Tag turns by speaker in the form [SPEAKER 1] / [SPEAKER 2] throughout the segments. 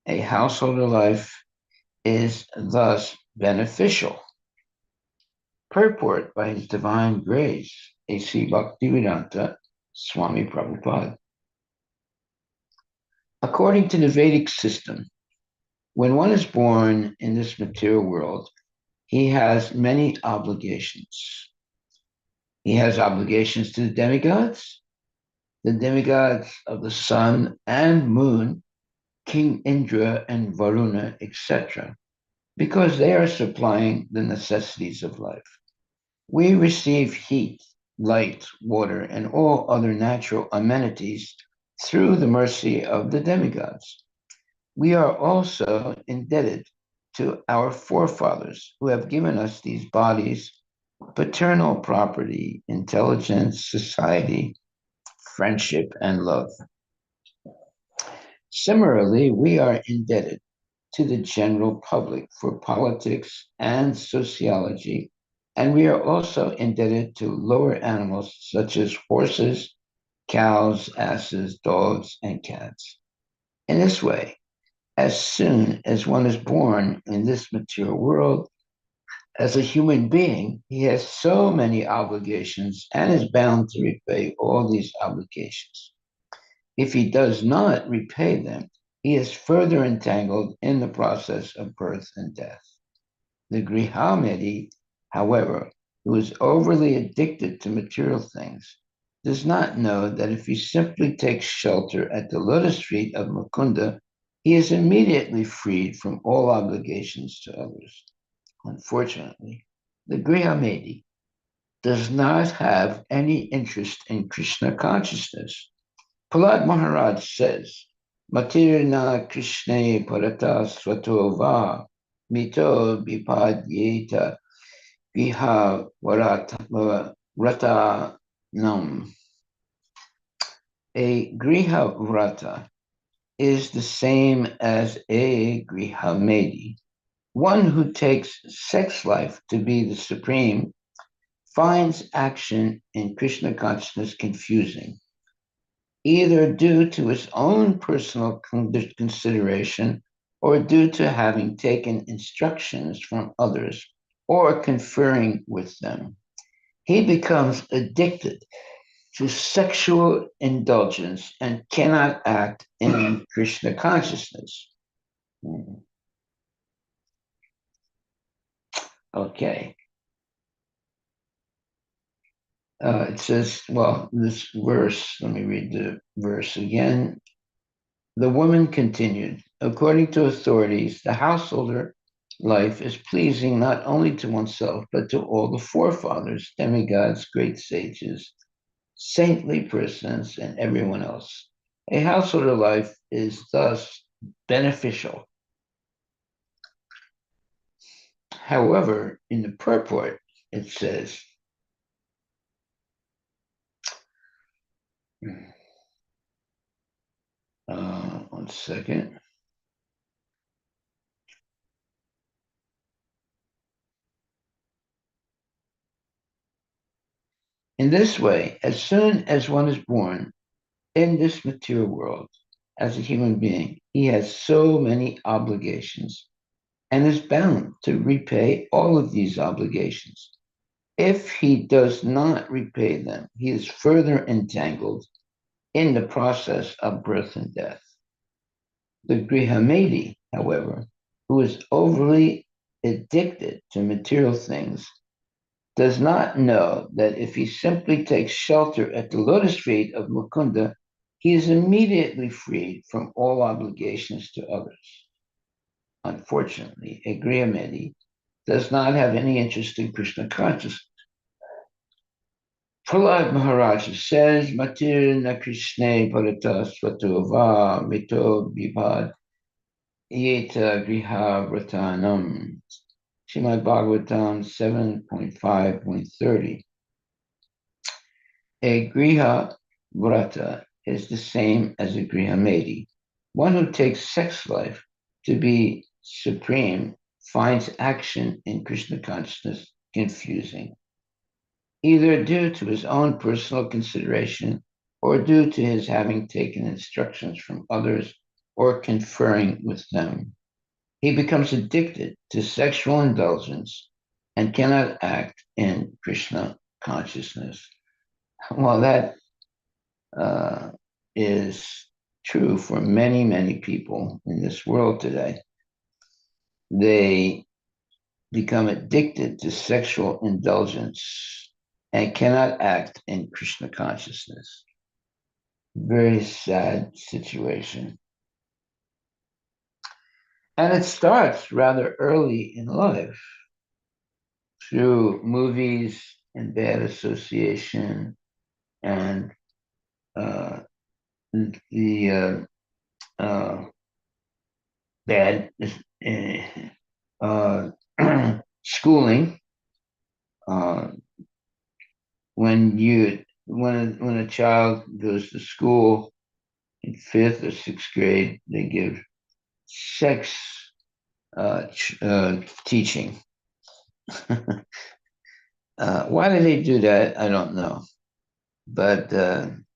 [SPEAKER 1] A householder life is thus beneficial. Purport by His Divine Grace, A.C. Bhaktivedanta Swami Prabhupada. According to the Vedic system, when one is born in this material world, he has many obligations. He has obligations to the demigods of the sun and moon, King Indra and Varuna, etc., because they are supplying the necessities of life. We receive heat, light, water, and all other natural amenities through the mercy of the demigods. We are also indebted to our forefathers who have given us these bodies, paternal property, intelligence, society, friendship, and love. Similarly, we are indebted to the general public for politics and sociology, and we are also indebted to lower animals such as horses, cows, asses, dogs, and cats. In this way, as soon as one is born in this material world, as a human being, he has so many obligations and is bound to repay all these obligations. If he does not repay them, he is further entangled in the process of birth and death. The Grihamedi, however, who is overly addicted to material things, does not know that if he simply takes shelter at the lotus feet of Mukunda, he is immediately freed from all obligations to others. Unfortunately, the Grihamedi does not have any interest in Krishna consciousness. Prahlad Maharaj says, Matirna Krishna Parata Svatova Mito Vipadyeta Viha Vrata Nam. A Griha Vrata is the same as a Griha Medi. One who takes sex life to be the supreme finds action in Krishna consciousness confusing, either due to his own personal consideration or due to having taken instructions from others or conferring with them. He becomes addicted to sexual indulgence and cannot act in Krishna consciousness. Okay. It says, well, this verse, let me read the verse again. The woman continued, according to authorities, the householder life is pleasing not only to oneself, but to all the forefathers, demigods, great sages, saintly persons, and everyone else. A householder life is thus beneficial. However, in the purport, it says, 1 second. In this way, as soon as one is born in this material world as a human being, he has so many obligations and is bound to repay all of these obligations. If he does not repay them, he is further entangled in the process of birth and death. The Grihamedi, however, who is overly addicted to material things, does not know that if he simply takes shelter at the lotus feet of Mukunda, he is immediately freed from all obligations to others. Unfortunately, a Grihamedi does not have any interest in Krishna consciousness. Prahlad Maharaj says, Matir na Krishna parata svatova mito vipad yeta griha vratanam. Srimad Bhagavatam 7.5.30. A griha vrata is the same as a grihamedi. One who takes sex life to be supreme finds action in Krishna consciousness confusing, either due to his own personal consideration or due to his having taken instructions from others or conferring with them. He becomes addicted to sexual indulgence and cannot act in Krishna consciousness. Well, that uh, is true for many, many people in this world today. They become addicted to sexual indulgence and cannot act in Krishna consciousness. Very sad situation. And it starts rather early in life through movies and bad association and uh, the uh, bad uh, schooling. Uh, when a child goes to school in fifth or sixth grade, they give sex teaching. Why do they do that? I don't know, but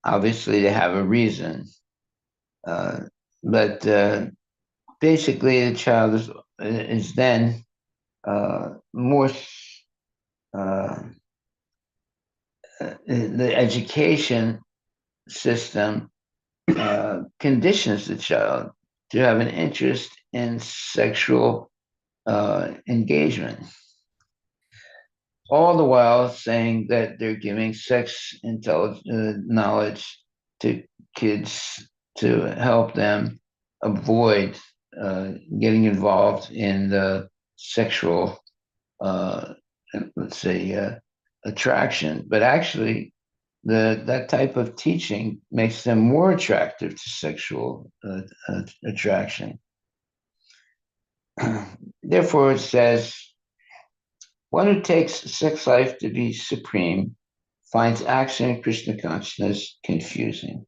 [SPEAKER 1] obviously they have a reason. Uh, but basically, the child is then more uh, the education system conditions the child to have an interest in sexual engagement, all the while saying that they're giving knowledge to kids to help them avoid getting involved in the sexual, uh, let's say, attraction. But actually, that type of teaching makes them more attractive to sexual attraction. Therefore, it says, one who takes sex life to be supreme finds action in Krishna consciousness confusing,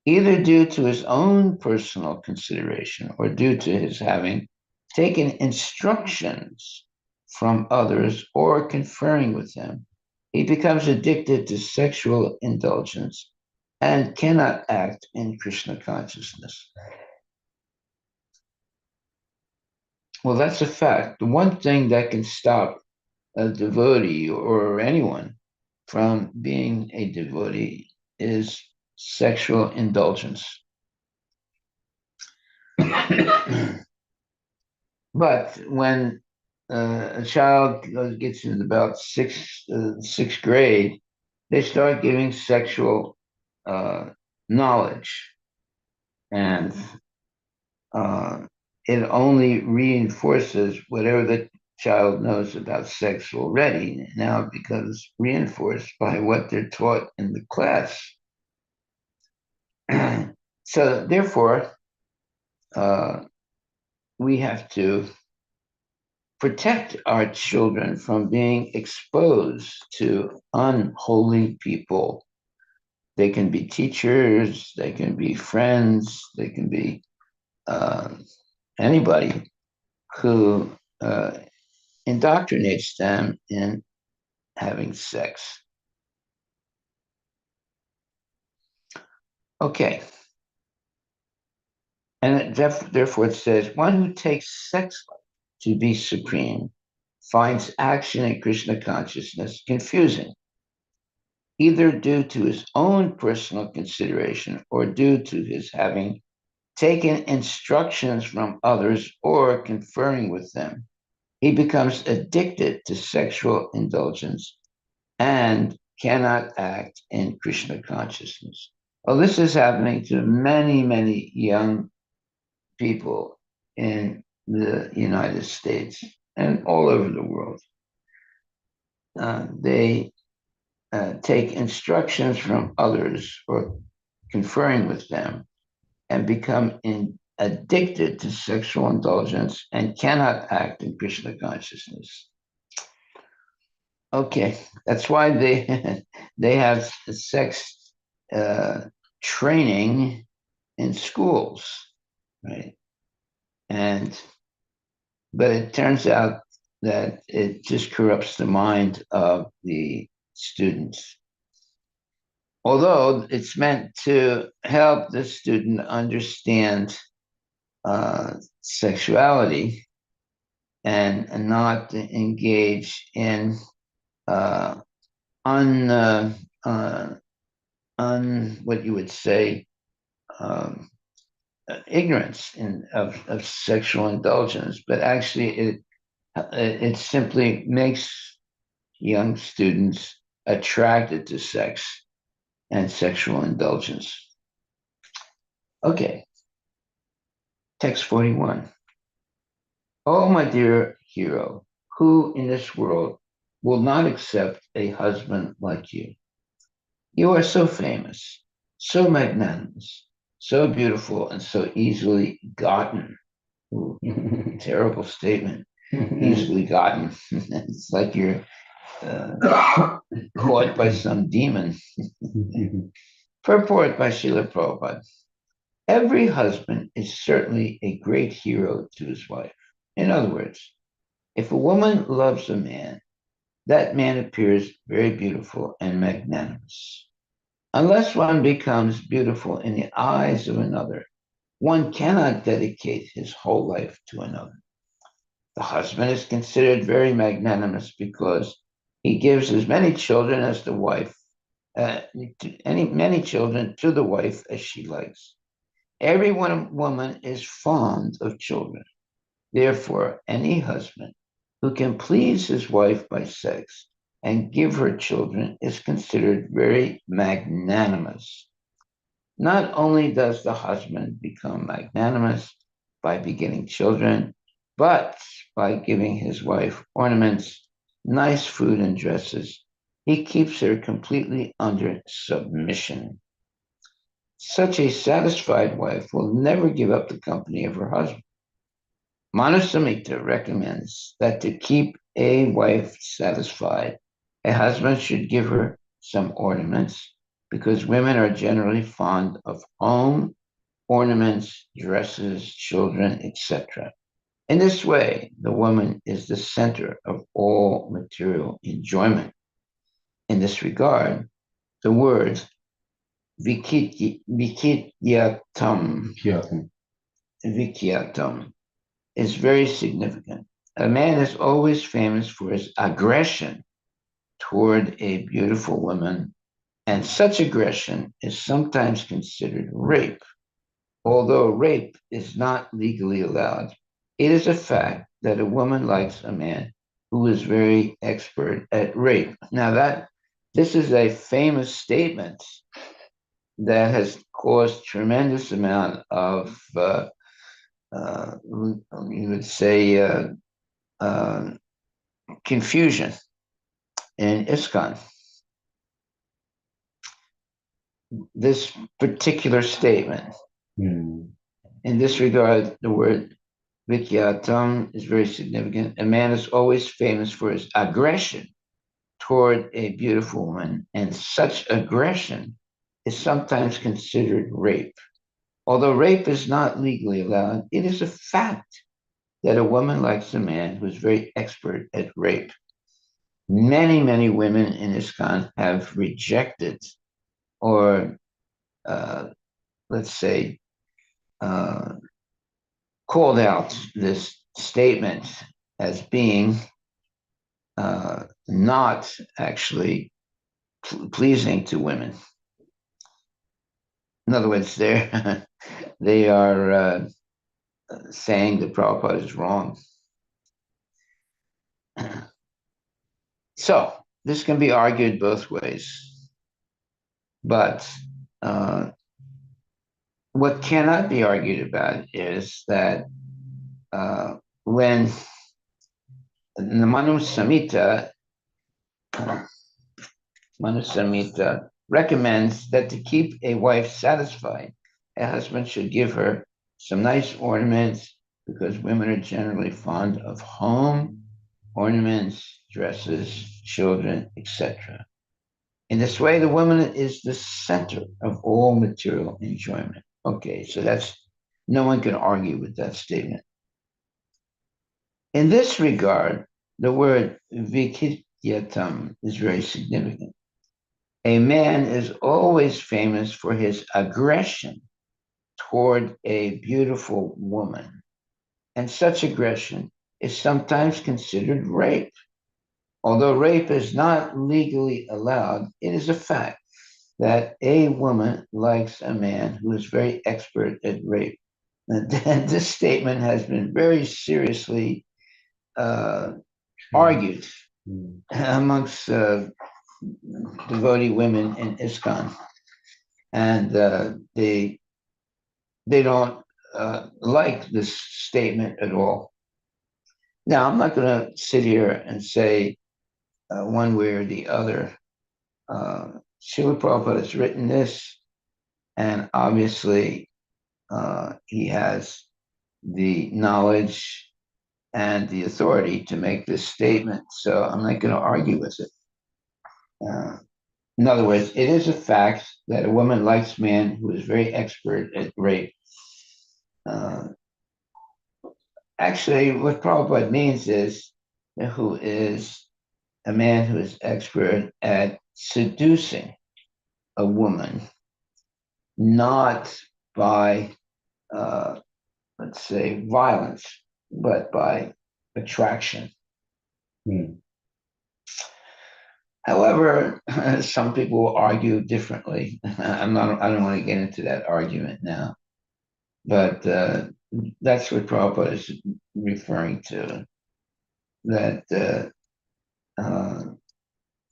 [SPEAKER 1] either due to his own personal consideration or due to his having taken instructions from others or conferring with them. He becomes addicted to sexual indulgence and cannot act in Krishna consciousness. Well, that's a fact. The one thing that can stop a devotee or anyone from being a devotee is sexual indulgence. But when a child gets into about sixth grade, they start giving sexual uh, knowledge, and uh, it only reinforces whatever the child knows about sex already. Now it becomes reinforced by what they're taught in the class. So therefore, uh, we have to protect our children from being exposed to unholy people. They can be teachers, they can be friends, they can be uh, anybody who indoctrinates them in having sex. Okay. And therefore it says, one who takes sex to be supreme finds action in Krishna consciousness confusing, either due to his own personal consideration or due to his having taken instructions from others or conferring with them. He becomes addicted to sexual indulgence and cannot act in Krishna consciousness. Well, this is happening to many, many young people in the United States and all over the world. They take instructions from others or conferring with them and become addicted to sexual indulgence and cannot act in Krishna consciousness. Okay, that's why they they have sex uh, training in schools, right? And but it turns out that it just corrupts the mind of the students. Although it's meant to help the student understand sexuality and not engage in uh, un, uh, uh, what you would say, um, ignorance of sexual indulgence, but actually it simply makes young students attracted to sex and sexual indulgence. Okay, text 41. Oh, my dear hero, who in this world will not accept a husband like you? You are so famous, so magnanimous, so beautiful, and so easily gotten. Ooh, terrible statement. Easily gotten. It's like you're caught by some demon. Purport by Srila Prabhupada. Every husband is certainly a great hero to his wife. In other words, if a woman loves a man, that man appears very beautiful and magnanimous. Unless one becomes beautiful in the eyes of another, one cannot dedicate his whole life to another. The husband is considered very magnanimous because he gives as many children as the wife, many children to the wife as she likes. Every woman is fond of children. Therefore, any husband who can please his wife by sex and give her children is considered very magnanimous. Not only does the husband become magnanimous by begetting children, but by giving his wife ornaments, nice food, and dresses, he keeps her completely under submission. Such a satisfied wife will never give up the company of her husband. Manusamhita recommends that to keep a wife satisfied, a husband should give her some ornaments because women are generally fond of home, ornaments, dresses, children, etc. In this way, the woman is the center of all material enjoyment. In this regard, the word vikyatam is very significant. A man is always famous for his aggression toward a beautiful woman, and such aggression is sometimes considered rape. Although rape is not legally allowed, it is a fact that a woman likes a man who is very expert at rape. Now that this is a famous statement that has caused tremendous amount of you would say uh, confusion in ISKCON. This particular statement, in this regard, the word Vikyatam is very significant. A man is always famous for his aggression toward a beautiful woman, and such aggression is sometimes considered rape. Although rape is not legally allowed, it is a fact that a woman likes a man who is very expert at rape. Many, many women in ISKCON have rejected or, uh, let's say, uh, called out this statement as being not actually pleasing to women. In other words, they are saying that Prabhupada is wrong. So this can be argued both ways, but what cannot be argued about is that when the Manu Samhita recommends that to keep a wife satisfied, a husband should give her some nice ornaments because women are generally fond of home, ornaments, dresses, children, etc. In this way, the woman is the center of all material enjoyment. Okay, so that's no one can argue with that statement. In this regard, the word vikityatam is very significant. A man is always famous for his aggression toward a beautiful woman. And such aggression is sometimes considered rape. Although rape is not legally allowed, it is a fact that a woman likes a man who is very expert at rape. And this statement has been very seriously uh, argued amongst devotee women in ISKCON, and they don't like this statement at all. Now, I'm not going to sit here and say one way or the other. Srila Prabhupada has written this, and obviously he has the knowledge and the authority to make this statement. So I'm not going to argue with it. Uh, in other words, it is a fact that a woman likes a man who is very expert at rape. Uh, Actually, what Prabhupada means is who is a man who is expert at seducing a woman, not by, uh, let's say, violence, but by attraction. However, some people will argue differently. I'm not. I don't want to get into that argument now, but that's what Prabhupada is referring to. That uh,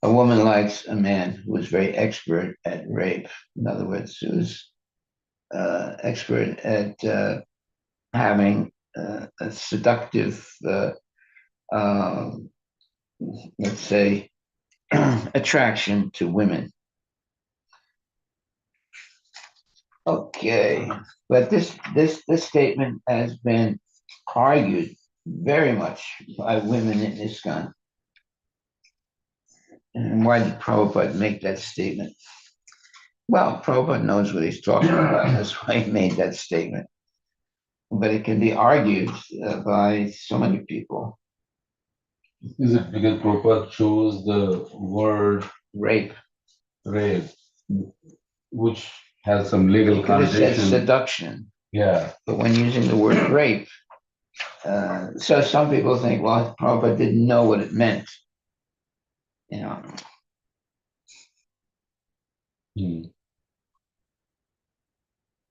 [SPEAKER 1] a woman likes a man who is very expert at rape. In other words, who's expert at having a seductive, um, let's say, attraction to women. Okay, but this statement has been argued very much by women in ISKCON. And why did Prabhupada make that statement? Well, Prabhupada knows what he's talking about. That's why he made that statement. But it can be argued by so many people.
[SPEAKER 2] Is it because Prabhupada chose the word
[SPEAKER 1] Rape,
[SPEAKER 2] rape, which has some legal
[SPEAKER 1] he could have said
[SPEAKER 2] connotation?
[SPEAKER 1] seduction,
[SPEAKER 2] Yeah.
[SPEAKER 1] but when using the word rape, so some people think, well, Prabhupada didn't know what it meant. You know,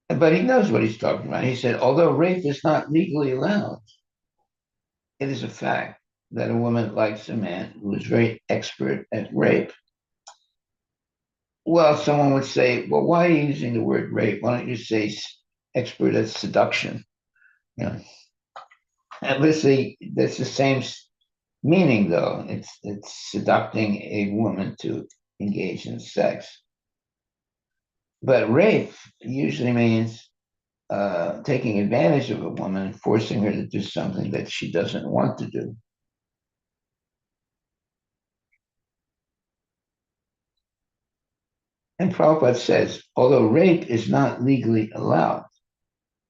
[SPEAKER 1] but he knows what he's talking about. He said, although rape is not legally allowed, it is a fact that a woman likes a man who is very expert at rape. Well, someone would say, well, why are you using the word rape? Why don't you say expert at seduction? You know, obviously, that's the same meaning, though. It's seducing a woman to engage in sex. But rape usually means taking advantage of a woman, forcing her to do something that she doesn't want to do. And Prabhupada says, although rape is not legally allowed,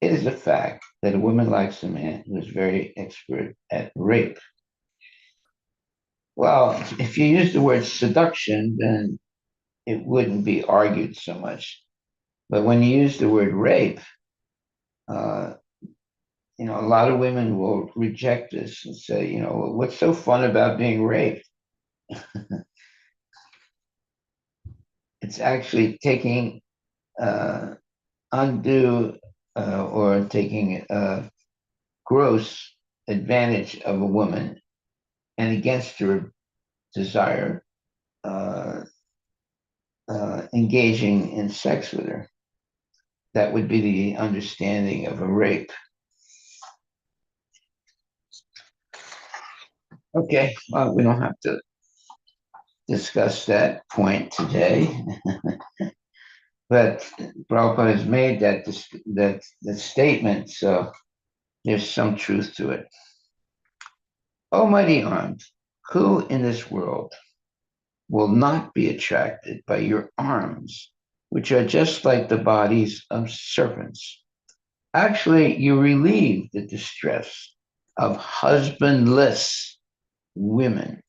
[SPEAKER 1] it is a fact that a woman likes a man who is very expert at rape. Well, if you use the word seduction, then it wouldn't be argued so much. But when you use the word rape, uh, a lot of women will reject this and say, well, what's so fun about being raped? It's actually taking uh, undue or taking gross advantage of a woman and against her desire, uh, engaging in sex with her. That would be the understanding of a rape. Okay, well, we don't have to discuss that point today, but Prabhupada has made that statement, so there's some truth to it. Almighty arms, who in this world will not be attracted by your arms, which are just like the bodies of serpents? Actually, you relieve the distress of husbandless women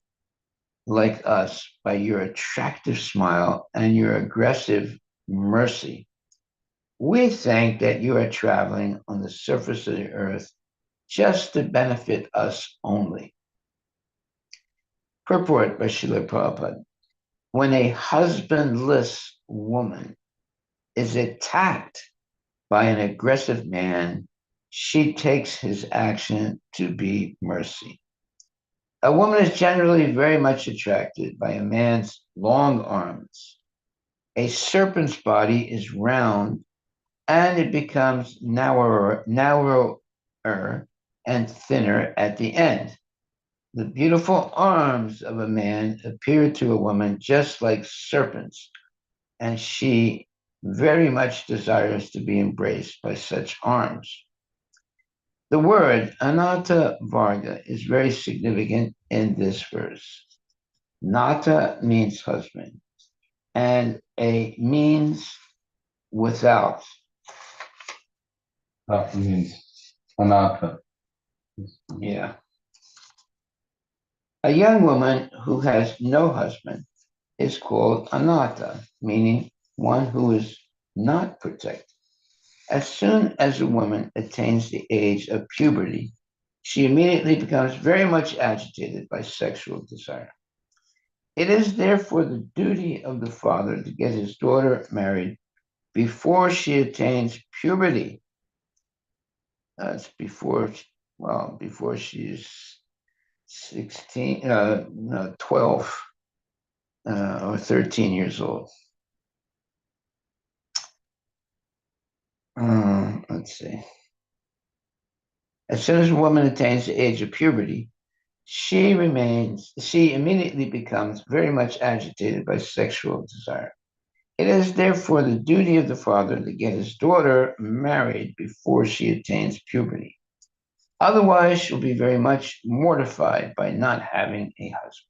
[SPEAKER 1] like us by your attractive smile and your aggressive mercy. We think that you are traveling on the surface of the earth just to benefit us only. Purport by Srila Prabhupada. When a husbandless woman is attacked by an aggressive man, she takes his action to be mercy. A woman is generally very much attracted by a man's long arms. A serpent's body is round and it becomes narrower and thinner at the end. The beautiful arms of a man appear to a woman just like serpents, and she very much desires to be embraced by such arms. The word anatta varga is very significant in this verse. Nata means husband, and a means without.
[SPEAKER 2] That means anatha.
[SPEAKER 1] Yeah. A young woman who has no husband is called anatta, meaning one who is not protected. As soon as a woman attains the age of puberty, she immediately becomes very much agitated by sexual desire. It is therefore the duty of the father to get his daughter married before she attains puberty. That's before she's 16, no, 12 or 13 years old. Let's see. As soon as a woman attains the age of puberty, she immediately becomes very much agitated by sexual desire. It is therefore the duty of the father to get his daughter married before she attains puberty. Otherwise, she'll be very much mortified by not having a husband.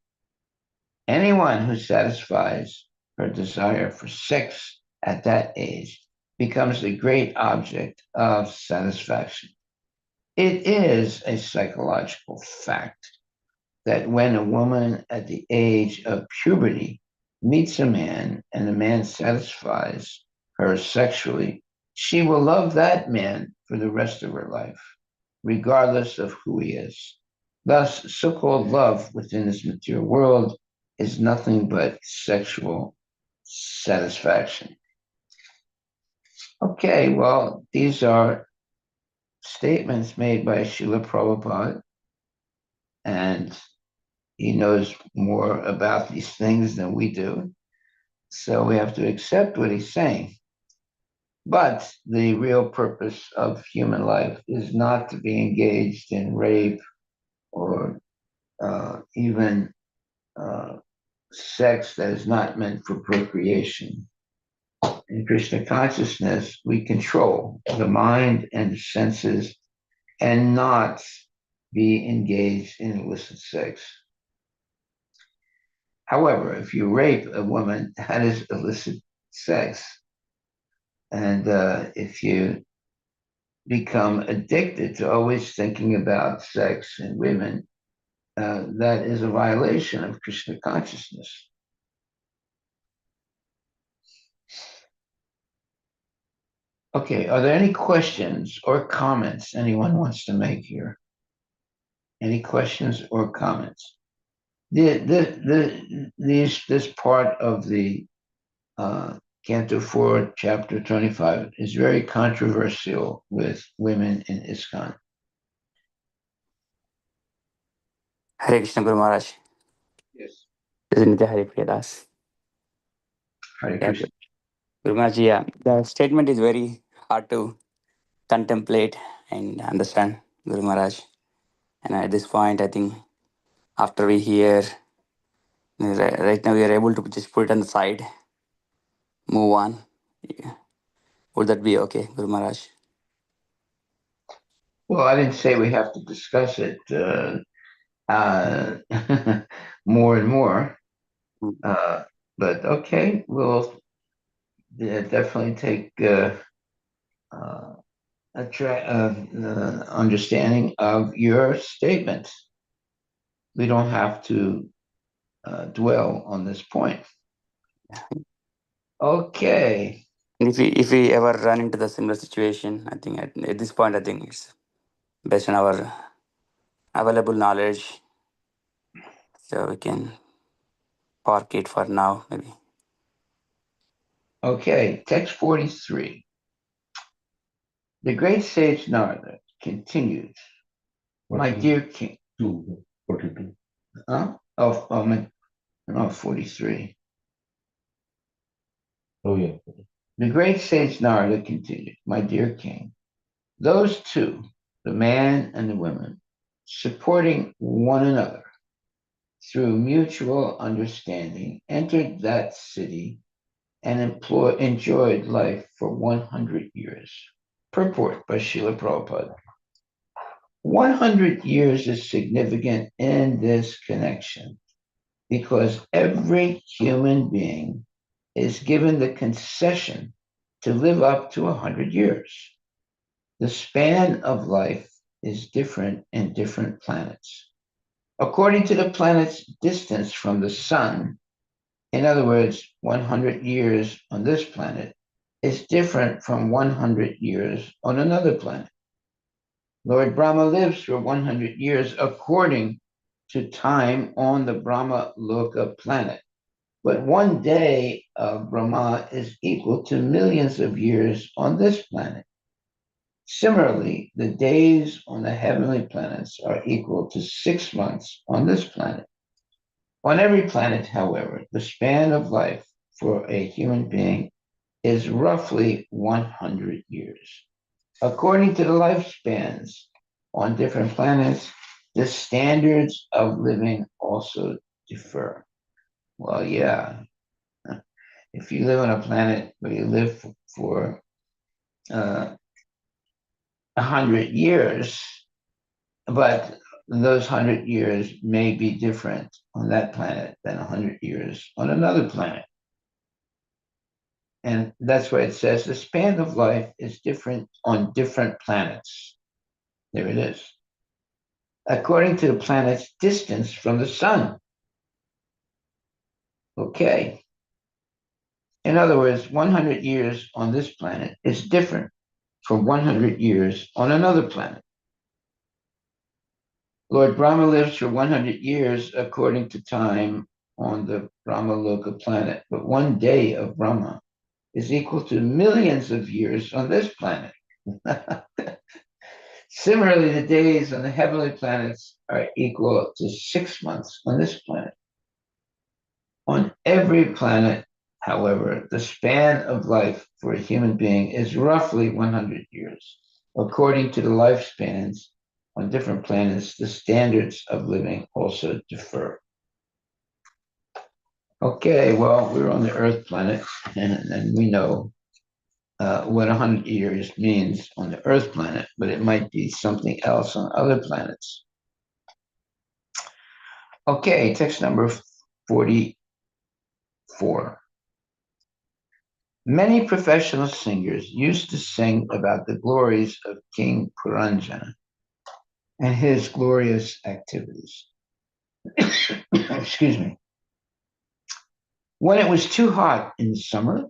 [SPEAKER 1] Anyone who satisfies her desire for sex at that age becomes a great object of satisfaction. It is a psychological fact that when a woman at the age of puberty meets a man and the man satisfies her sexually, she will love that man for the rest of her life, regardless of who he is. Thus, so called love within this material world is nothing but sexual satisfaction. Okay, well, these are statements made by Srila Prabhupada, and he knows more about these things than we do. So we have to accept what he's saying. But the real purpose of human life is not to be engaged in rape or even uh, sex that is not meant for procreation. In Krishna consciousness, we control the mind and the senses and not be engaged in illicit sex. However, if you rape a woman, that is illicit sex. And if you become addicted to always thinking about sex and women, that is a violation of Krishna consciousness. Okay, are there any questions or comments anyone wants to make here? Any questions or comments? This part of the Canto 4, Chapter 25 is very controversial with women in ISKCON.
[SPEAKER 3] Hare Krishna Guru Maharaj.
[SPEAKER 1] Yes.
[SPEAKER 3] This is Nitya Harivilas.
[SPEAKER 1] Hare
[SPEAKER 3] Yeah,
[SPEAKER 1] Krishna.
[SPEAKER 3] Guru Maharaj, yeah. The statement is very hard to contemplate and understand, Guru Maharaj. And at this point, I think after we hear, right now we are able to just put it on the side, move on. Yeah. Would that be okay, Guru Maharaj?
[SPEAKER 1] Well, I didn't say we have to discuss it uh, more and more,
[SPEAKER 3] Mm.
[SPEAKER 1] uh, but okay, we'll definitely take uh, understanding of your statement. We don't have to dwell on this point. Okay.
[SPEAKER 3] And if we ever run into the similar situation, I think at this point, I think it's based on our available knowledge, so we can park it for now, maybe.
[SPEAKER 1] Okay, text 43. The great sage Narada continued, my dear king.
[SPEAKER 2] 42.
[SPEAKER 1] No, 43.
[SPEAKER 2] Oh, yeah.
[SPEAKER 1] The great sage Narada continued, my dear king, those two, the man and the woman, supporting one another through mutual understanding, entered that city and enjoyed life for 100 years. Purport by Srila Prabhupada. 100 years is significant in this connection because every human being is given the concession to live up to 100 years. The span of life is different in different planets. According to the planet's distance from the sun, in other words, 100 years on this planet is different from 100 years on another planet. Lord Brahma lives for 100 years according to time on the Brahma Loka planet. But one day of Brahma is equal to millions of years on this planet. Similarly, the days on the heavenly planets are equal to 6 months on this planet. On every planet, however, the span of life for a human being is roughly 100 years. According to the lifespans on different planets, the standards of living also differ. Well, yeah, if you live on a planet where you live for 100 years, but those 100 years may be different on that planet than 100 years on another planet. And that's why it says the span of life is different on different planets. There it is. According to the planet's distance from the sun. Okay. In other words, 100 years on this planet is different from 100 years on another planet. Lord Brahma lives for 100 years according to time on the Brahma Loka planet, but one day of Brahma is equal to millions of years on this planet. Similarly, the days on the heavenly planets are equal to 6 months on this planet. On every planet, however, the span of life for a human being is roughly 100 years. According to the lifespans on different planets, the standards of living also differ. Okay, well, we're on the Earth planet, and we know what 100 years means on the Earth planet, but it might be something else on other planets. Okay, text number 44. Many professional singers used to sing about the glories of King Puranjana and his glorious activities. Excuse me. When it was too hot in the summer,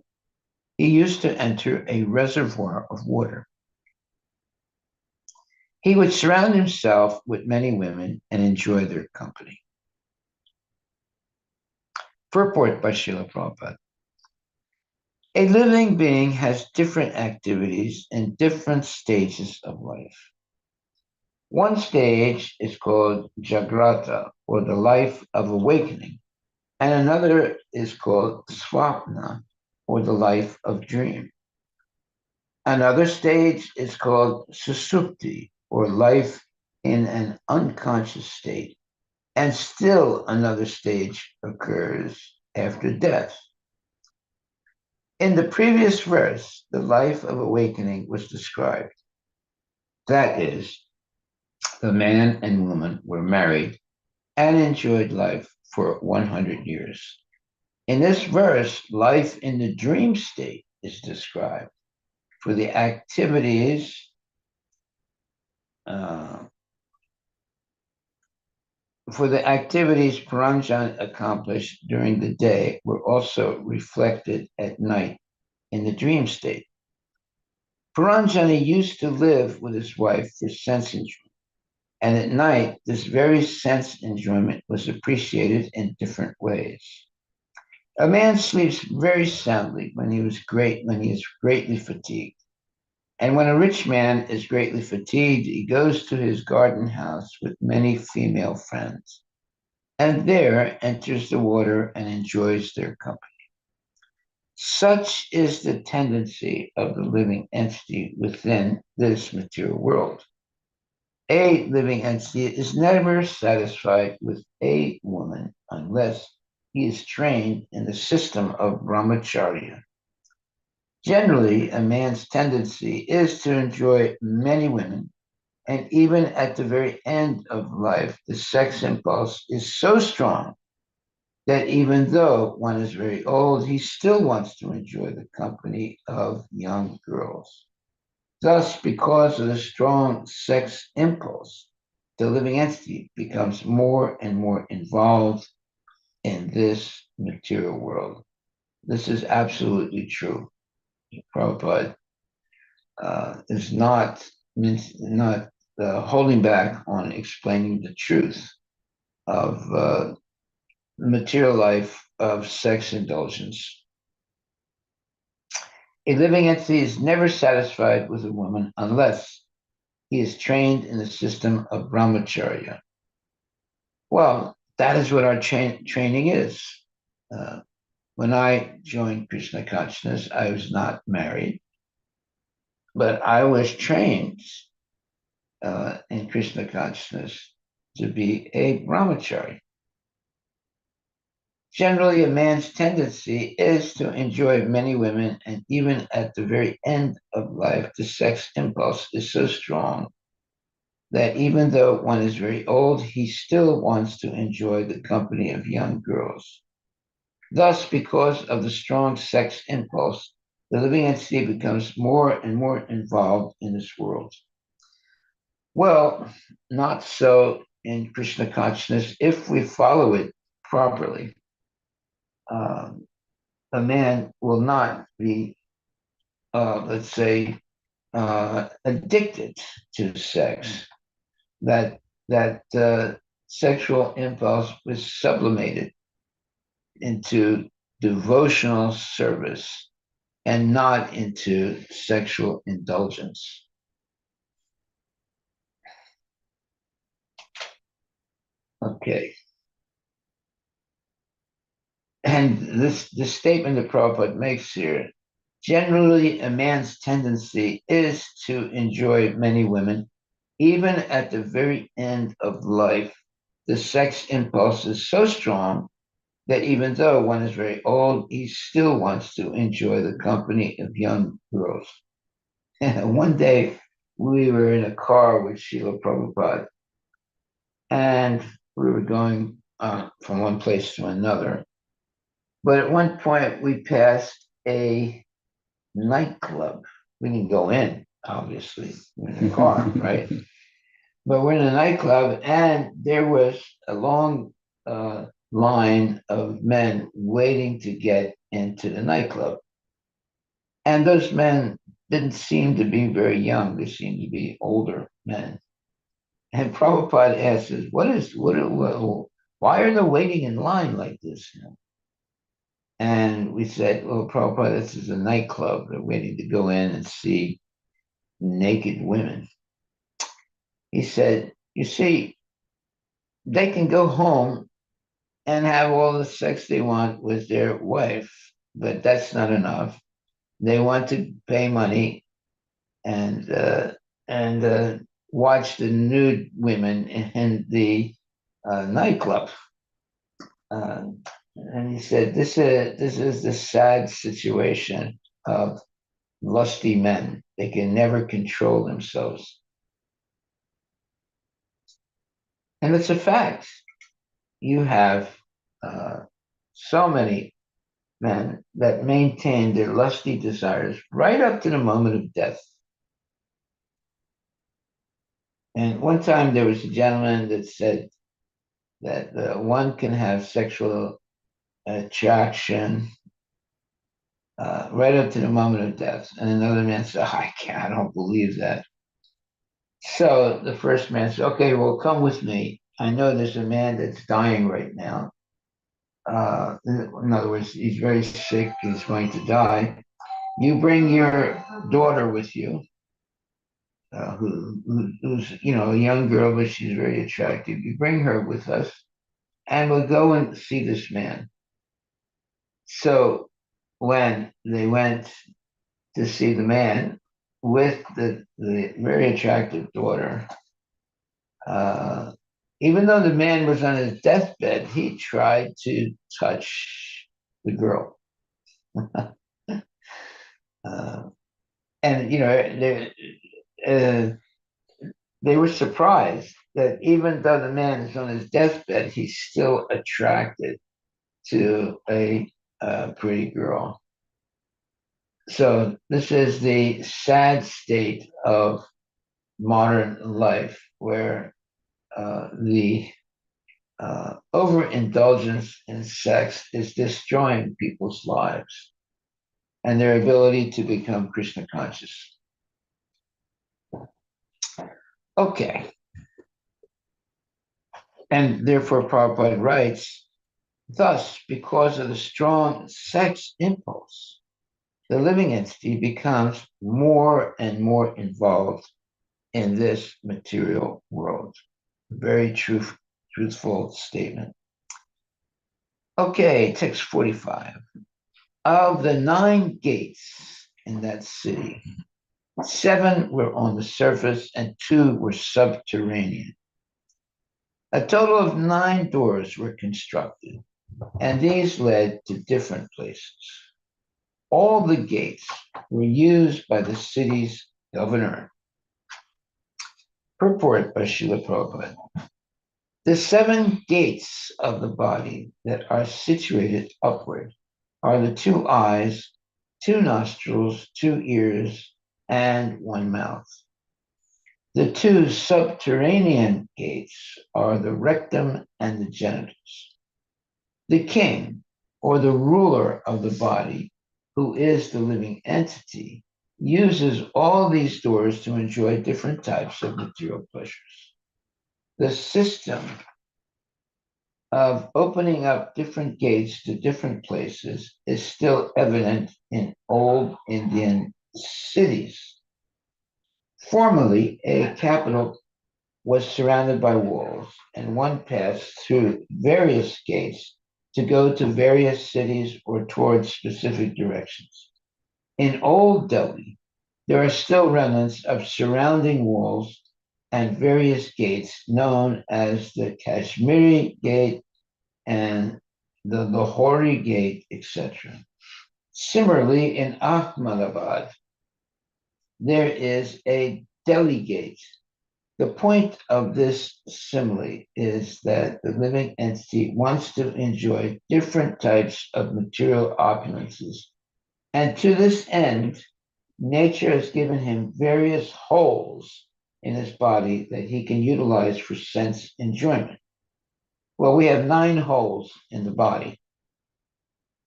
[SPEAKER 1] he used to enter a reservoir of water. He would surround himself with many women and enjoy their company. Purport by Srila Prabhupada. A living being has different activities in different stages of life. One stage is called Jagrata, or the life of awakening, and another is called Swapna, or the life of dream. Another stage is called Susupti, or life in an unconscious state, and still another stage occurs after death. In the previous verse, the life of awakening was described. That is, the man and woman were married and enjoyed life for 100 years. In this verse, life in the dream state is described for the activities Puranjan accomplished during the day were also reflected at night in the dream state. Puranjani used to live with his wife for sense enjoyment, and at night, this very sense enjoyment was appreciated in different ways. A man sleeps very soundly when he is greatly fatigued. And when a rich man is greatly fatigued, he goes to his garden house with many female friends, and there enters the water and enjoys their company. Such is the tendency of the living entity within this material world. A living entity is never satisfied with a woman unless he is trained in the system of brahmacharya. Generally, a man's tendency is to enjoy many women, and even at the very end of life, the sex impulse is so strong that even though one is very old, he still wants to enjoy the company of young girls. Thus, because of the strong sex impulse, the living entity becomes more and more involved in this material world. This is absolutely true. Prabhupada is not holding back on explaining the truth of the material life of sex indulgence. A living entity is never satisfied with a woman unless he is trained in the system of brahmacharya. Well, that is what our training is. Uh, when I joined Krishna consciousness, I was not married, but I was trained in Krishna consciousness to be a brahmachari. Generally, a man's tendency is to enjoy many women, and even at the very end of life, the sex impulse is so strong that even though one is very old, he still wants to enjoy the company of young girls. Thus, because of the strong sex impulse, the living entity becomes more and more involved in this world. Well, not so in Krishna consciousness. If we follow it properly, um, a man will not be, let's say, addicted to sex. That sexual impulse was sublimated into devotional service and not into sexual indulgence. Okay. And this statement that Prabhupada makes here, generally a man's tendency is to enjoy many women, even at the very end of life. The sex impulse is so strong that even though one is very old, he still wants to enjoy the company of young girls. One day we were in a car with Srila Prabhupada, and we were going from one place to another. But at one point, we passed a nightclub. We didn't go in, obviously, we're in a car, right? But we're in a nightclub, and there was a long line of men waiting to get into the nightclub. And those men didn't seem to be very young, they seemed to be older men. And Prabhupada asked us, why are they waiting in line like this? And we said, well, Prabhupada, this is a nightclub. They're waiting to go in and see naked women. He said, you see, they can go home and have all the sex they want with their wife, but that's not enough. They want to pay money and watch the nude women in the nightclub. And he said, this is the sad situation of lusty men. They can never control themselves. And it's a fact. You have so many men that maintain their lusty desires right up to the moment of death. And one time there was a gentleman that said that one can have sexual attraction right up to the moment of death. And another man said, I don't believe that. So the first man said, okay, well, come with me. I know there's a man that's dying right now. In other words, he's very sick, he's going to die. You bring your daughter with you, who's a young girl, but she's very attractive. You bring her with us, and we'll go and see this man. So when they went to see the man with the very attractive daughter, uh, even though the man was on his deathbed, he tried to touch the girl. Uh, and uh, they were surprised that even though the man is on his deathbed, he's still attracted to a pretty girl. So this is the sad state of modern life, where the overindulgence in sex is destroying people's lives and their ability to become Krishna conscious. Okay. And therefore, Prabhupada writes, thus, because of the strong sex impulse, the living entity becomes more and more involved in this material world. Very truthful statement. Okay, text 45. Of the 9 gates in that city, 7 were on the surface and 2 were subterranean. A total of 9 doors were constructed, and these led to different places. All the gates were used by the city's governor. Purport by Srila Prabhupada. The 7 gates of the body that are situated upward are the 2 eyes, 2 nostrils, 2 ears, and 1 mouth. The 2 subterranean gates are the rectum and the genitals. The king, or the ruler of the body, who is the living entity, uses all these doors to enjoy different types of material pleasures. The system of opening up different gates to different places is still evident in old Indian cities. Formerly, a capital was surrounded by walls, and one passed through various gates to go to various cities or towards specific directions. In Old Delhi, there are still remnants of surrounding walls and various gates known as the Kashmiri Gate and the Lahori Gate, etc. Similarly, in Ahmedabad, there is a Delhi Gate. The point of this simile is that the living entity wants to enjoy different types of material opulences, and to this end, nature has given him various holes in his body that he can utilize for sense enjoyment. Well, we have 9 holes in the body: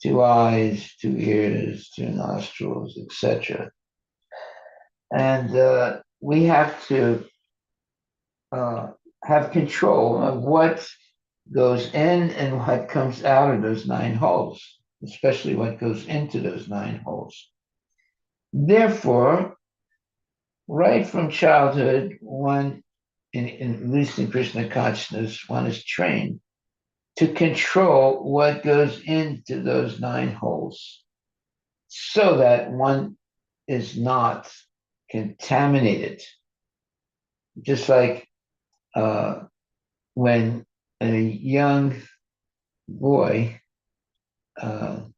[SPEAKER 1] 2 eyes, 2 ears, 2 nostrils, etc. And we have to have control of what goes in and what comes out of those 9 holes, especially what goes into those 9 holes. Therefore, right from childhood, one, at least in Krishna consciousness, one is trained to control what goes into those 9 holes so that one is not contaminated. Just like when a young boy can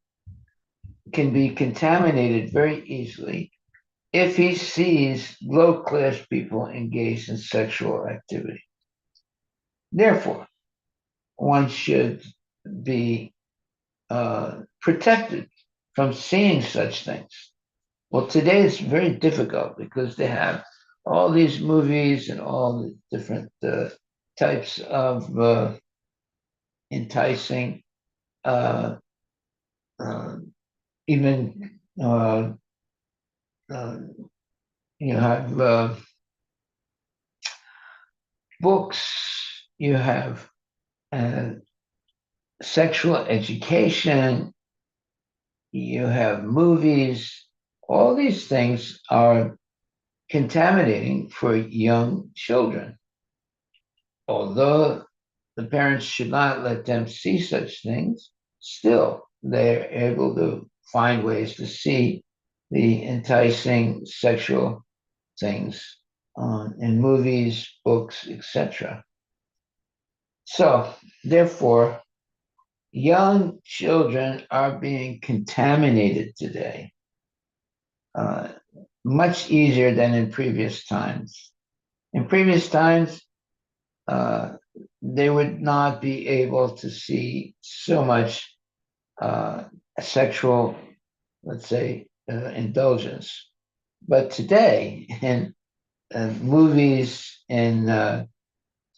[SPEAKER 1] be contaminated very easily if he sees low-class people engaged in sexual activity. Therefore, one should be protected from seeing such things. Well, today it's very difficult because they have all these movies and all the different types of enticing, uh, even Uh, uh, you have books, you have uh, sexual education, you have movies. All these things are contaminating for young children. Although the parents should not let them see such things, still they're able to find ways to see the enticing sexual things in movies, books, etc. So, therefore, young children are being contaminated today uh, much easier than in previous times. In previous times, uh, they would not be able to see so much uh, sexual, let's say, indulgence. But today, in movies, in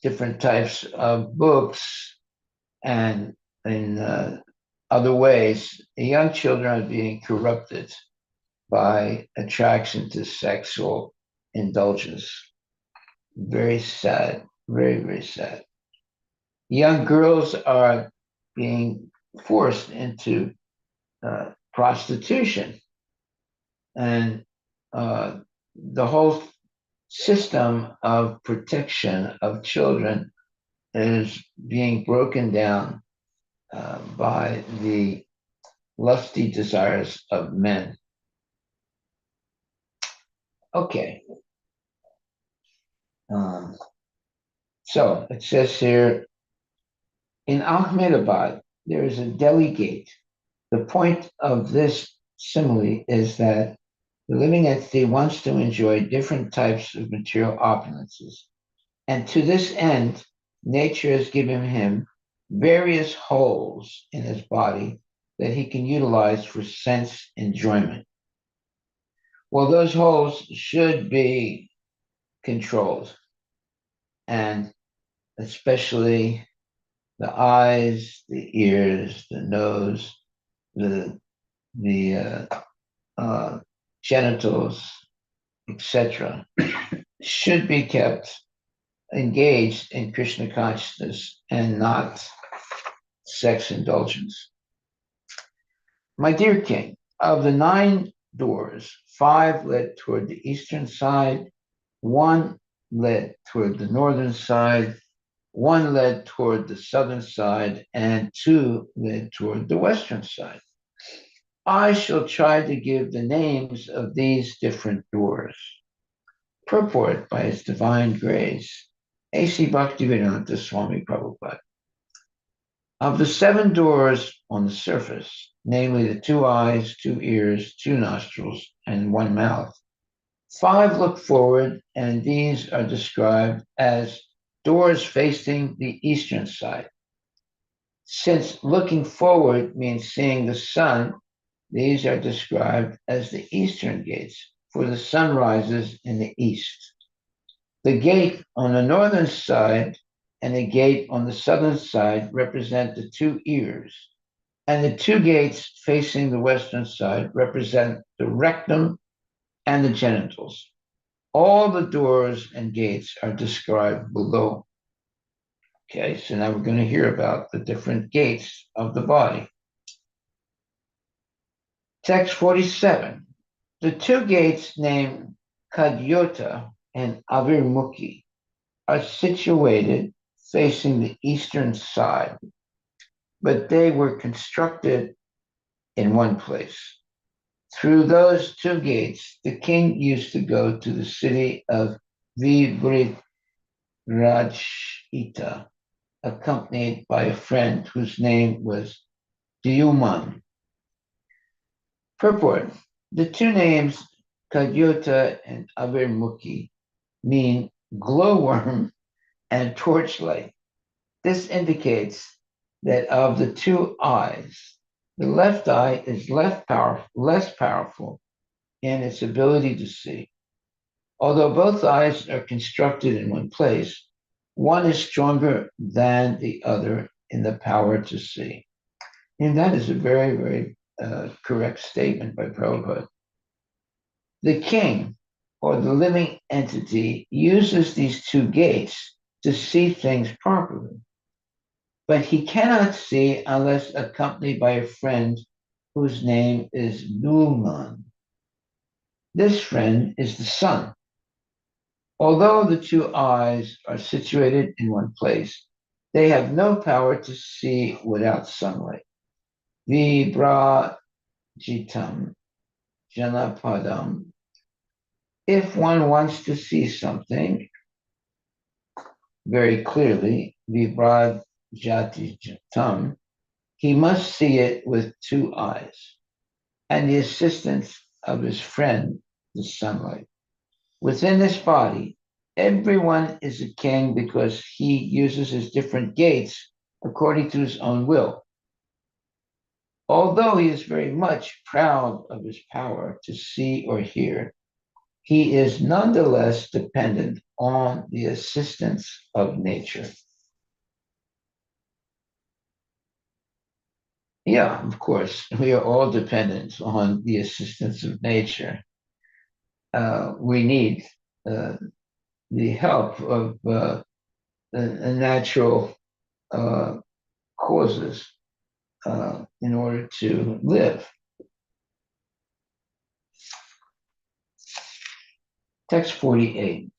[SPEAKER 1] different types of books, and in other ways, young children are being corrupted by attraction to sexual indulgence. Very sad, very, very sad. Young girls are being forced into prostitution, and the whole system of protection of children is being broken down by the lusty desires of men. Okay, um, so it says here in Ahmedabad, there is a deli gate. The point of this simile is that the living entity wants to enjoy different types of material opulences. And to this end, nature has given him various holes in his body that he can utilize for sense enjoyment. Well, those holes should be controlled, and especially the eyes, the ears, the nose, the genitals, etc., should be kept engaged in Krishna consciousness and not sex indulgence. My dear king, of the 9 doors, 5 led toward the eastern side, 1 led toward the northern side, 1 led toward the southern side, and 2 led toward the western side. I shall try to give the names of these different doors. Purport by His Divine Grace, A.C. Bhaktivedanta Swami Prabhupada. Of the 7 doors on the surface, namely the 2 eyes, 2 ears, 2 nostrils, and 1 mouth, 5 look forward, and these are described as doors facing the eastern side. Since looking forward means seeing the sun, these are described as the eastern gates, for the sun rises in the east. The gate on the northern side and the gate on the southern side represent the 2 ears, and the 2 gates facing the western side represent the rectum and the genitals. All the doors and gates are described below. Okay, so now we're going to hear about the different gates of the body. Text 47. The 2 gates named Kadyota and Avirmukhi are situated facing the eastern side, but they were constructed in one place. Through those 2 gates, the king used to go to the city of Vivrit Rajita, accompanied by a friend whose name was Diyuman. Purport. The 2 names, Kadyota and Avirmukhi, mean glowworm and torchlight. This indicates that of the 2 eyes, the left eye is less powerful in its ability to see. Although both eyes are constructed in one place, one is stronger than the other in the power to see. And that is a very, very correct statement by Prabhupada. The king, or the living entity, uses these two gates to see things properly, but he cannot see unless accompanied by a friend whose name is Numan. This friend is the sun. Although the two eyes are situated in one place, they have no power to see without sunlight. Vibrajitam Janapadam. If one wants to see something very clearly, Vibrajitam, he must see it with two eyes and the assistance of his friend, the sunlight. Within this body, everyone is a king because he uses his different gates according to his own will. Although he is very much proud of his power to see or hear, he is nonetheless dependent on the assistance of nature. Yeah, of course, we are all dependent on the assistance of nature. We need uh, the help of natural uh, causes in order to live. Text 48.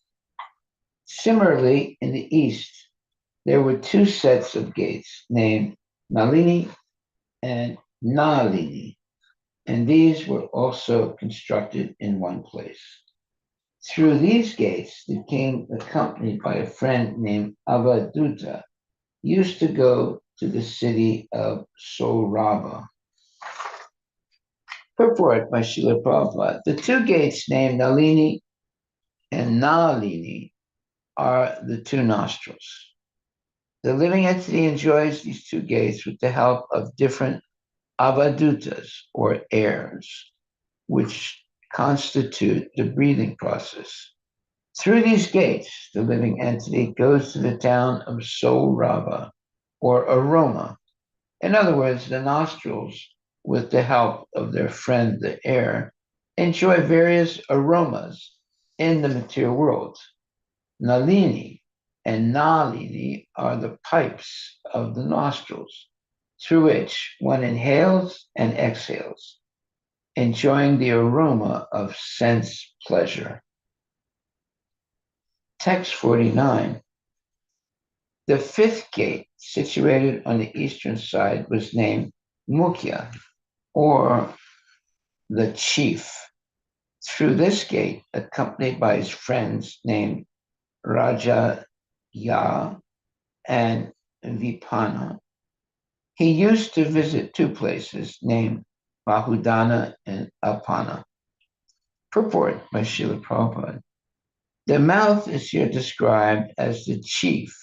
[SPEAKER 1] Similarly, in the East, there were two sets of gates named Nalini and Nalini, and these were also constructed in one place. Through these gates, the king, accompanied by a friend named Avaduta, used to go to the city of Saurabha. Purport by Srila Prabhupada. The two gates named Nalini and Nalini are the two nostrils. The living entity enjoys these two gates with the help of different avadutas or airs, which constitute the breathing process. Through these gates, the living entity goes to the town of Saurabha or aroma. In other words, the nostrils, with the help of their friend the air, enjoy various aromas in the material world. Nalini and Nalini are the pipes of the nostrils through which one inhales and exhales, enjoying the aroma of sense pleasure. Text 49. The fifth gate, situated on the eastern side, was named Mukhya, or the chief. Through this gate, accompanied by his friends named Raja Ya and Vipana, he used to visit two places named Bahudana and Apana. Purport by Srila Prabhupada. The mouth is here described as the chief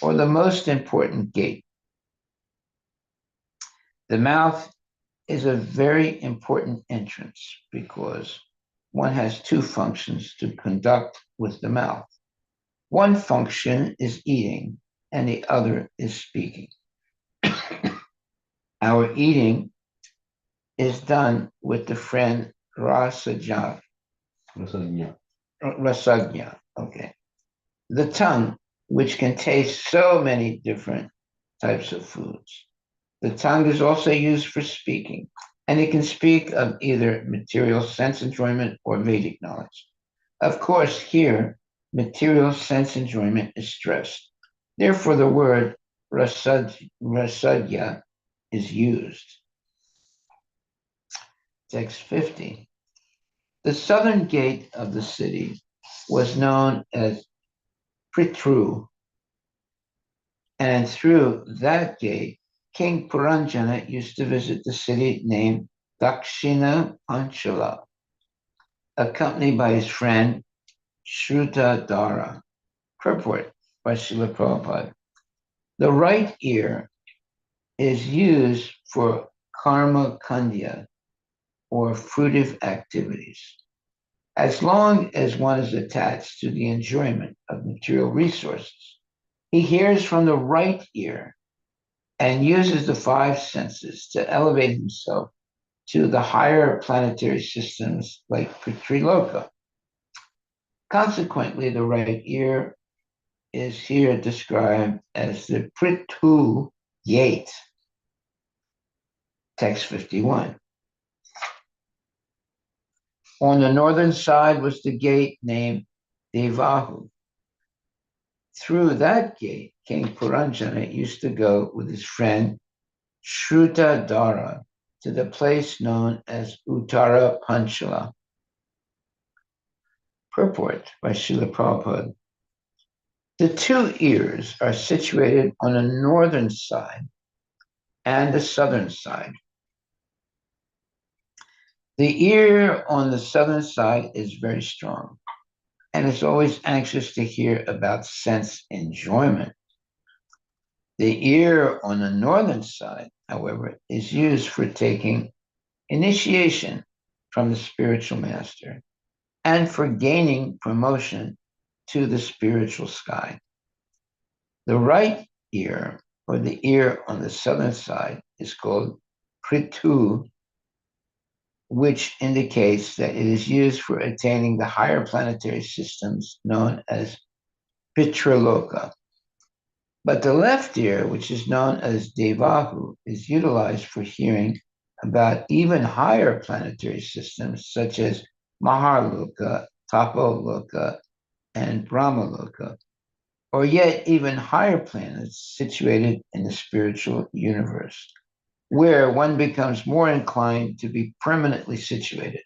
[SPEAKER 1] or the most important gate. The mouth is a very important entrance because one has two functions to conduct with the mouth. One function is eating and the other is speaking. Our eating is done with the friend rasagya. Rasagya, okay. The tongue, which can taste so many different types of foods. The tongue is also used for speaking, and it can speak of either material sense enjoyment or Vedic knowledge. Of course, here, material sense enjoyment is stressed. Therefore, the word rasagya is used. Text 50. The southern gate of the city was known as Pritru, and through that gate, King Puranjana used to visit the city named Dakshina Panchala, accompanied by his friend Shrutadara. Purport by Srila Prabhupada. The right ear is used for karma kandya, or fruitive activities. As long as one is attached to the enjoyment of material resources, he hears from the right ear and uses the five senses to elevate himself to the higher planetary systems like Pitriloka. Consequently, the right ear is here described as the Prithu gate, text 51. On the northern side was the gate named Devahu. Through that gate, King Puranjana used to go with his friend Shrutadara to the place known as Uttara Panchala. Purport by Srila Prabhupada. The two ears are situated on the northern side and the southern side. The ear on the southern side is very strong and is always anxious to hear about sense enjoyment. The ear on the northern side, however, is used for taking initiation from the spiritual master and for gaining promotion to the spiritual sky. The right ear, or the ear on the southern side, is called Prithu, which indicates that it is used for attaining the higher planetary systems known as Pitraloka. But the left ear, which is known as Devahu, is utilized for hearing about even higher planetary systems such as Maharloka, Tapoloka, and Brahmaloka, or yet even higher planets situated in the spiritual universe, where one becomes more inclined to be permanently situated.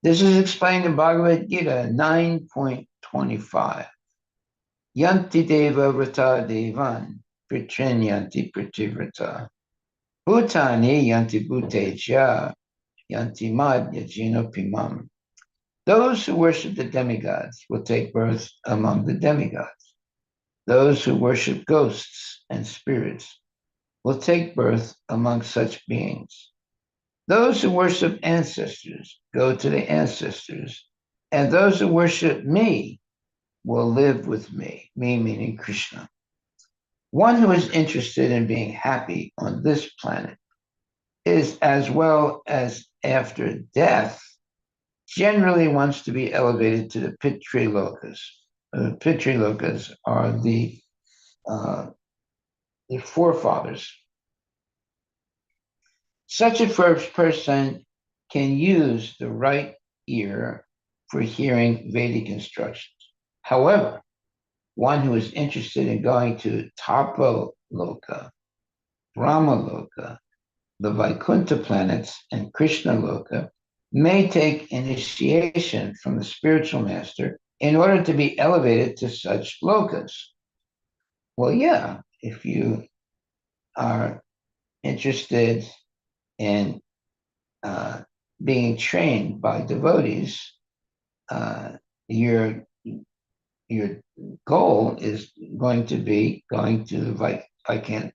[SPEAKER 1] This is explained in Bhagavad Gita 9.25. Yanti deva vrata devan, pritrin yanti pritivrata. Bhutani yanti bhuteja, yanti mad yajino pimam. Those who worship the demigods will take birth among the demigods. Those who worship ghosts and spirits will take birth among such beings. Those who worship ancestors go to the ancestors, and those who worship me will live with me meaning Krishna. One who is interested in being happy on this planet is, as well as after death, generally wants to be elevated to the Pitrilokas. Pitrilokas are the forefathers. Such a first person can use the right ear for hearing Vedic instructions. However, one who is interested in going to Tapoloka, Brahmaloka, the Vaikuntha planets, and Krishna Loka may take initiation from the spiritual master in order to be elevated to such lokas. Well, yeah, if you are interested in being trained by devotees, your your goal is going to be going to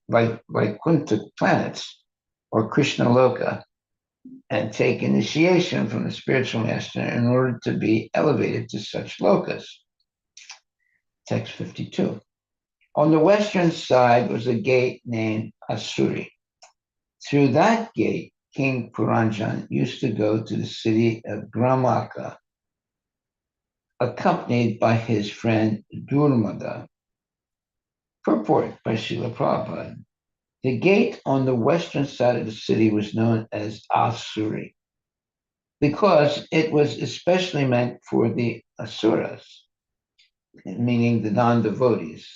[SPEAKER 1] Vaikuntha planets or Krishna Loka and take initiation from the spiritual master in order to be elevated to such lokas. Text 52. On the western side was a gate named Asuri. Through that gate, King Puranjan used to go to the city of Gramaka, accompanied by his friend Durmada. Purport by Srila Prabhupada. The gate on the western side of the city was known as Asuri because it was especially meant for the asuras, meaning the non-devotees,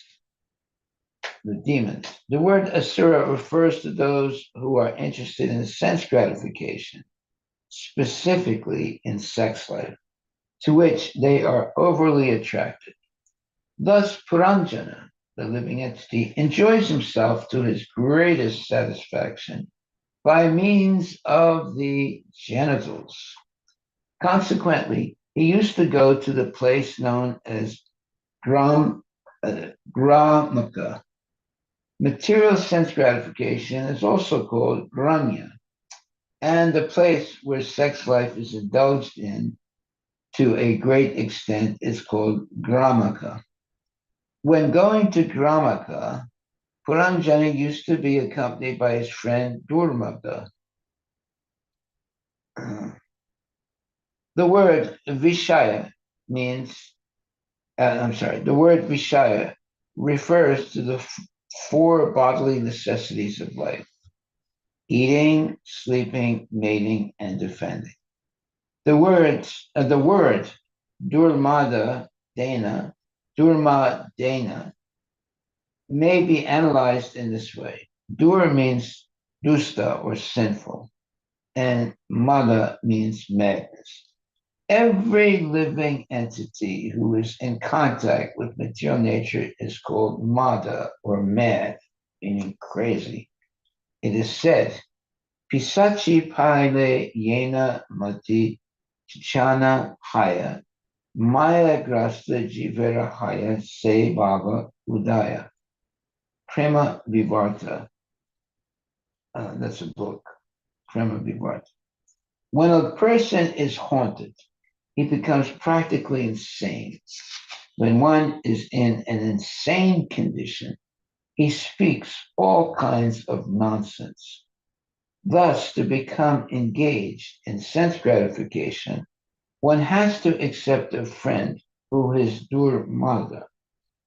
[SPEAKER 1] the demons. The word asura refers to those who are interested in sense gratification, specifically in sex life, to which they are overly attracted. Thus, Puranjana, the living entity, enjoys himself to his greatest satisfaction by means of the genitals. Consequently, he used to go to the place known as Gramaka. Material sense gratification is also called Gramya, and the place where sex life is indulged in to a great extent is called Gramaka. When going to Gramaka, Puranjana used to be accompanied by his friend Durmaka. The word Vishaya means, the word Vishaya refers to the four bodily necessities of life: eating, sleeping, mating, and defending. The word Durmada Dana, Durma Dana, may be analyzed in this way. Dur means dusta or sinful, and mada means madness. Every living entity who is in contact with material nature is called mada or mad, meaning crazy. It is said, Pisachi pale yena mati chana haya, maya grasta jivera haya se baba udaya. Prema Vivarta. That's a book, Prema Vivarta. When a person is haunted, he becomes practically insane. When one is in an insane condition, he speaks all kinds of nonsense. Thus, to become engaged in sense gratification, one has to accept a friend who is durmada,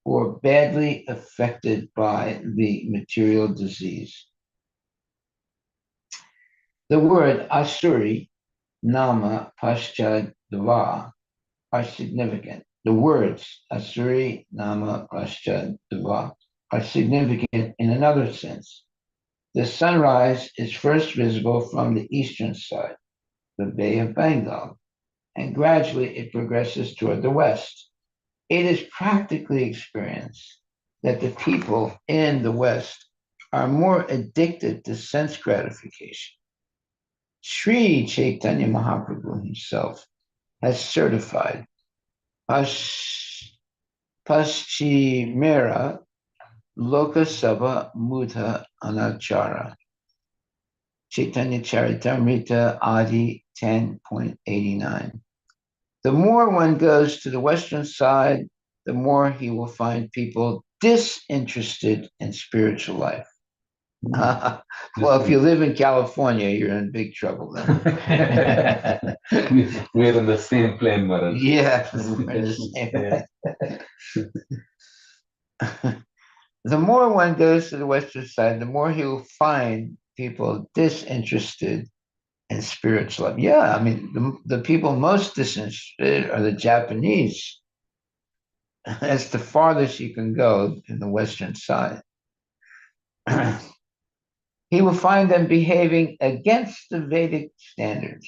[SPEAKER 1] or badly affected by the material disease. The word Asuri, Nama, Paschadva are significant. The words Asuri, Nama, Paschadva are significant in another sense. The sunrise is first visible from the eastern side, the Bay of Bengal, and gradually it progresses toward the west. It is practically experienced that the people in the west are more addicted to sense gratification. Sri Chaitanya Mahaprabhu himself has certified Paschimera Lokasabha Mudha Anachara. Chaitanya Charitamrita Adi 10.89. The more one goes to the western side, the more he will find people disinterested in spiritual life. Well, if you live in California, you're in big trouble then.
[SPEAKER 2] We're in the same plane, Maharaj.
[SPEAKER 1] Yeah, we're in the same. The more one goes to the western side, the more he will find people disinterested in spiritual life. Yeah, I mean, the people most disinterested are the Japanese. That's the farthest you can go in the western side. He will find them behaving against the Vedic standards.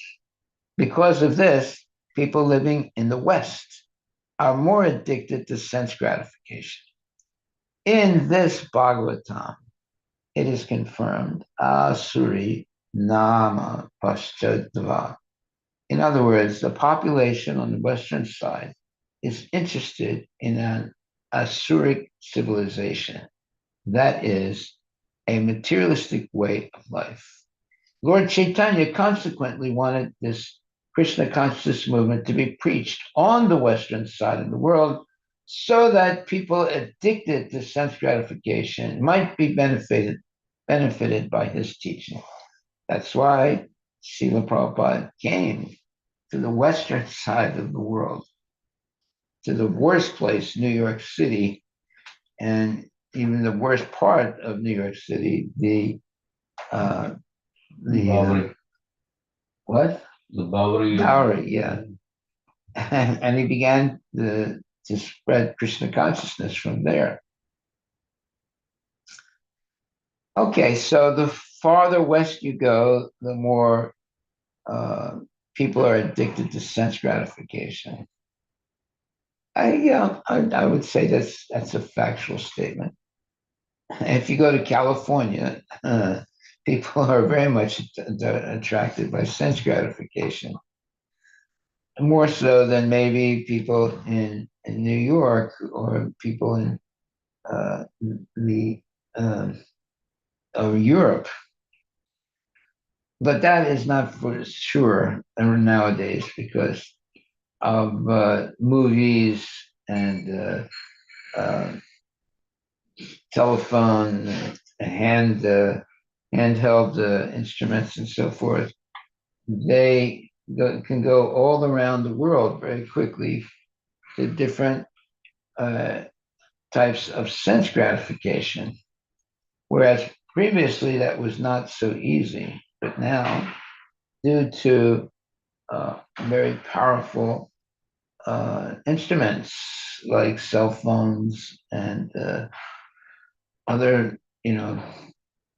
[SPEAKER 1] Because of this, people living in the West are more addicted to sense gratification. In this Bhagavatam, it is confirmed, Asuri Nama Paschadva. In other words, the population on the western side is interested in an Asuric civilization, that is, a materialistic way of life. Lord Chaitanya consequently wanted this Krishna consciousness movement to be preached on the western side of the world so that people addicted to sense gratification might be benefited by his teaching. That's why Srila Prabhupada came to the western side of the world, to the worst place, New York City, and even the worst part of New York City, uh, the
[SPEAKER 2] Bowery.
[SPEAKER 1] what?
[SPEAKER 2] The Bowery.
[SPEAKER 1] Bowery, yeah. And he began to spread Krishna consciousness from there. Okay, so the farther west you go, the more people are addicted to sense gratification. I would say that's a factual statement. If you go to California, people are very much attracted by sense gratification, more so than maybe people in New York or people in the of Europe. But that is not for sure nowadays because of movies and telephone, handheld instruments, and so forth. they can go all around the world very quickly to different types of sense gratification, whereas previously that was not so easy. But now, due to very powerful instruments like cell phones and other,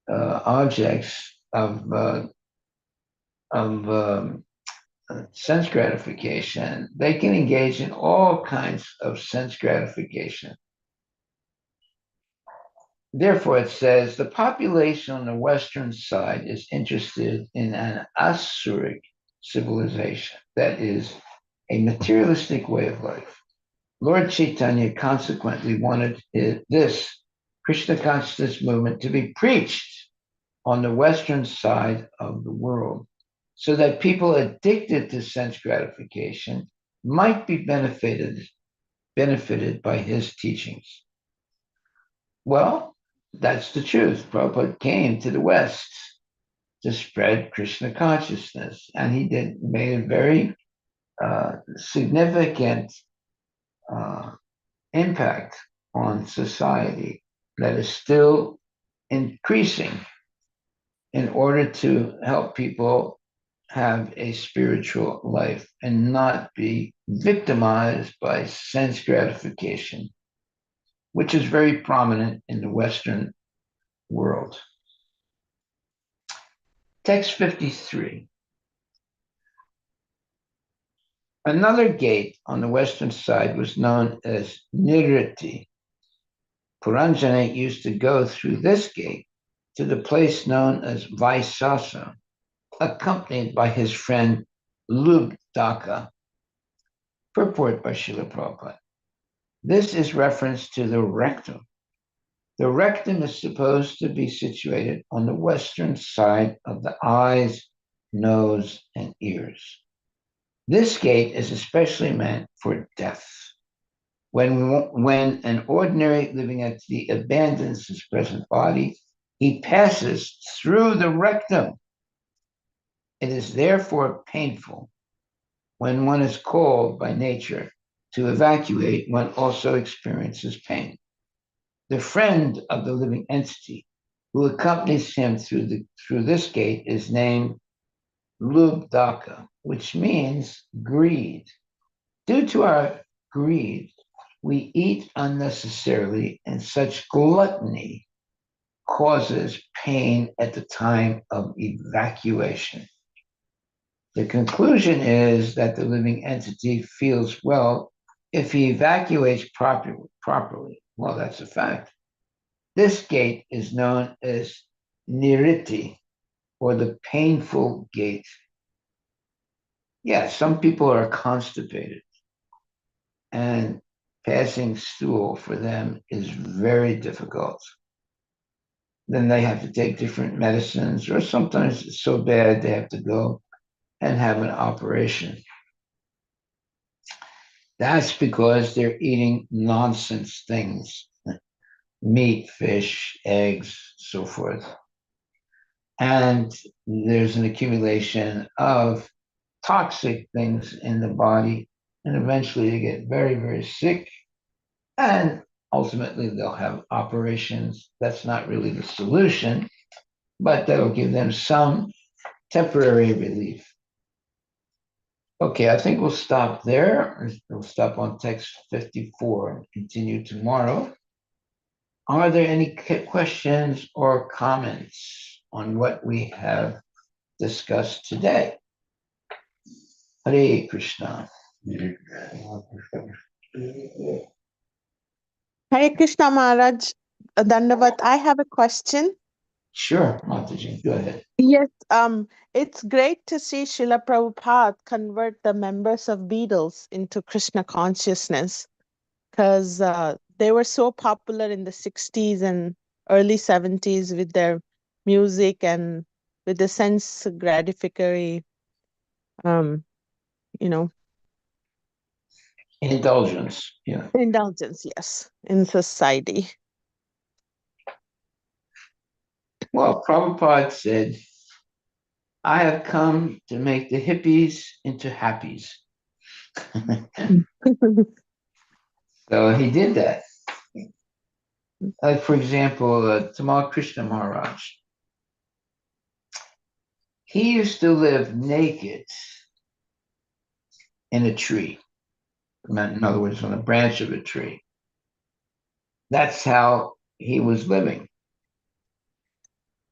[SPEAKER 1] objects of sense gratification, they can engage in all kinds of sense gratification. Therefore, it says the population on the western side is interested in an asuric civilization, that is, a materialistic way of life. Lord Chaitanya consequently wanted this Krishna consciousness movement to be preached on the western side of the world so that people addicted to sense gratification might be benefited by his teachings. Well, that's the truth. Prabhupada came to the West to spread Krishna consciousness, and he made a very significant impact on society that is still increasing in order to help people have a spiritual life and not be victimized by sense gratification, which is very prominent in the Western world. Text 53. Another gate on the western side was known as Niriti. Puranjana used to go through this gate to the place known as Vaisasa, accompanied by his friend Lubdaka. Purport by Srila Prabhupada. This is reference to the rectum. The rectum is supposed to be situated on the western side of the eyes, nose, and ears. This gate is especially meant for death. When an ordinary living entity abandons his present body, he passes through the rectum. It is therefore painful. When one is called by nature to evacuate, one also experiences pain. The friend of the living entity who accompanies him through this gate is named Lubdaka, which means greed. Due to our greed, we eat unnecessarily, and such gluttony causes pain at the time of evacuation. The conclusion is that the living entity feels well if he evacuates properly. Well, that's a fact. This gate is known as Niriti, or the painful gate. Yeah, some people are constipated, and passing stool for them is very difficult. Then they have to take different medicines, or sometimes it's so bad they have to go and have an operation. That's because they're eating nonsense things, meat, fish, eggs, so forth. And there's an accumulation of toxic things in the body, and eventually they get very, very sick, and ultimately they'll have operations. That's not really the solution, but that'll give them some temporary relief. Okay, I think we'll stop there. We'll stop on text 54 and continue tomorrow. Are there any questions or comments on what we have discussed today? Hare Krishna.
[SPEAKER 4] Hare Krishna Maharaj, Dandavat, I have a question.
[SPEAKER 1] Sure, Mataji, go ahead.
[SPEAKER 4] Yes, it's great to see Srila Prabhupada convert the members of Beatles into Krishna consciousness, because they were so popular in the 60s and early 70s with their music and with the sense gratificatory, you know,
[SPEAKER 1] Indulgence, yeah.
[SPEAKER 4] indulgence, yes, in society.
[SPEAKER 1] Well, Prabhupada said, I have come to make the hippies into happies. So he did that. Like, for example, Tamal Krishna Maharaj. He used to live naked in a tree. In other words, on a branch of a tree. That's how he was living.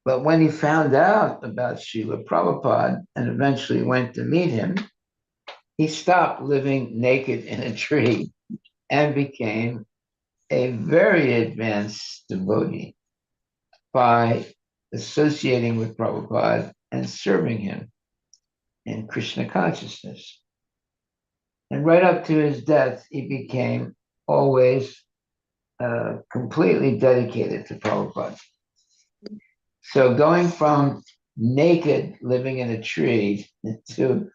[SPEAKER 1] But when he found out about Srila Prabhupada and eventually went to meet him, he stopped living naked in a tree and became a very advanced devotee by associating with Prabhupada and serving him in Krishna consciousness. And right up to his death, he became always completely dedicated to Prabhupada. So going from naked, living in a tree, to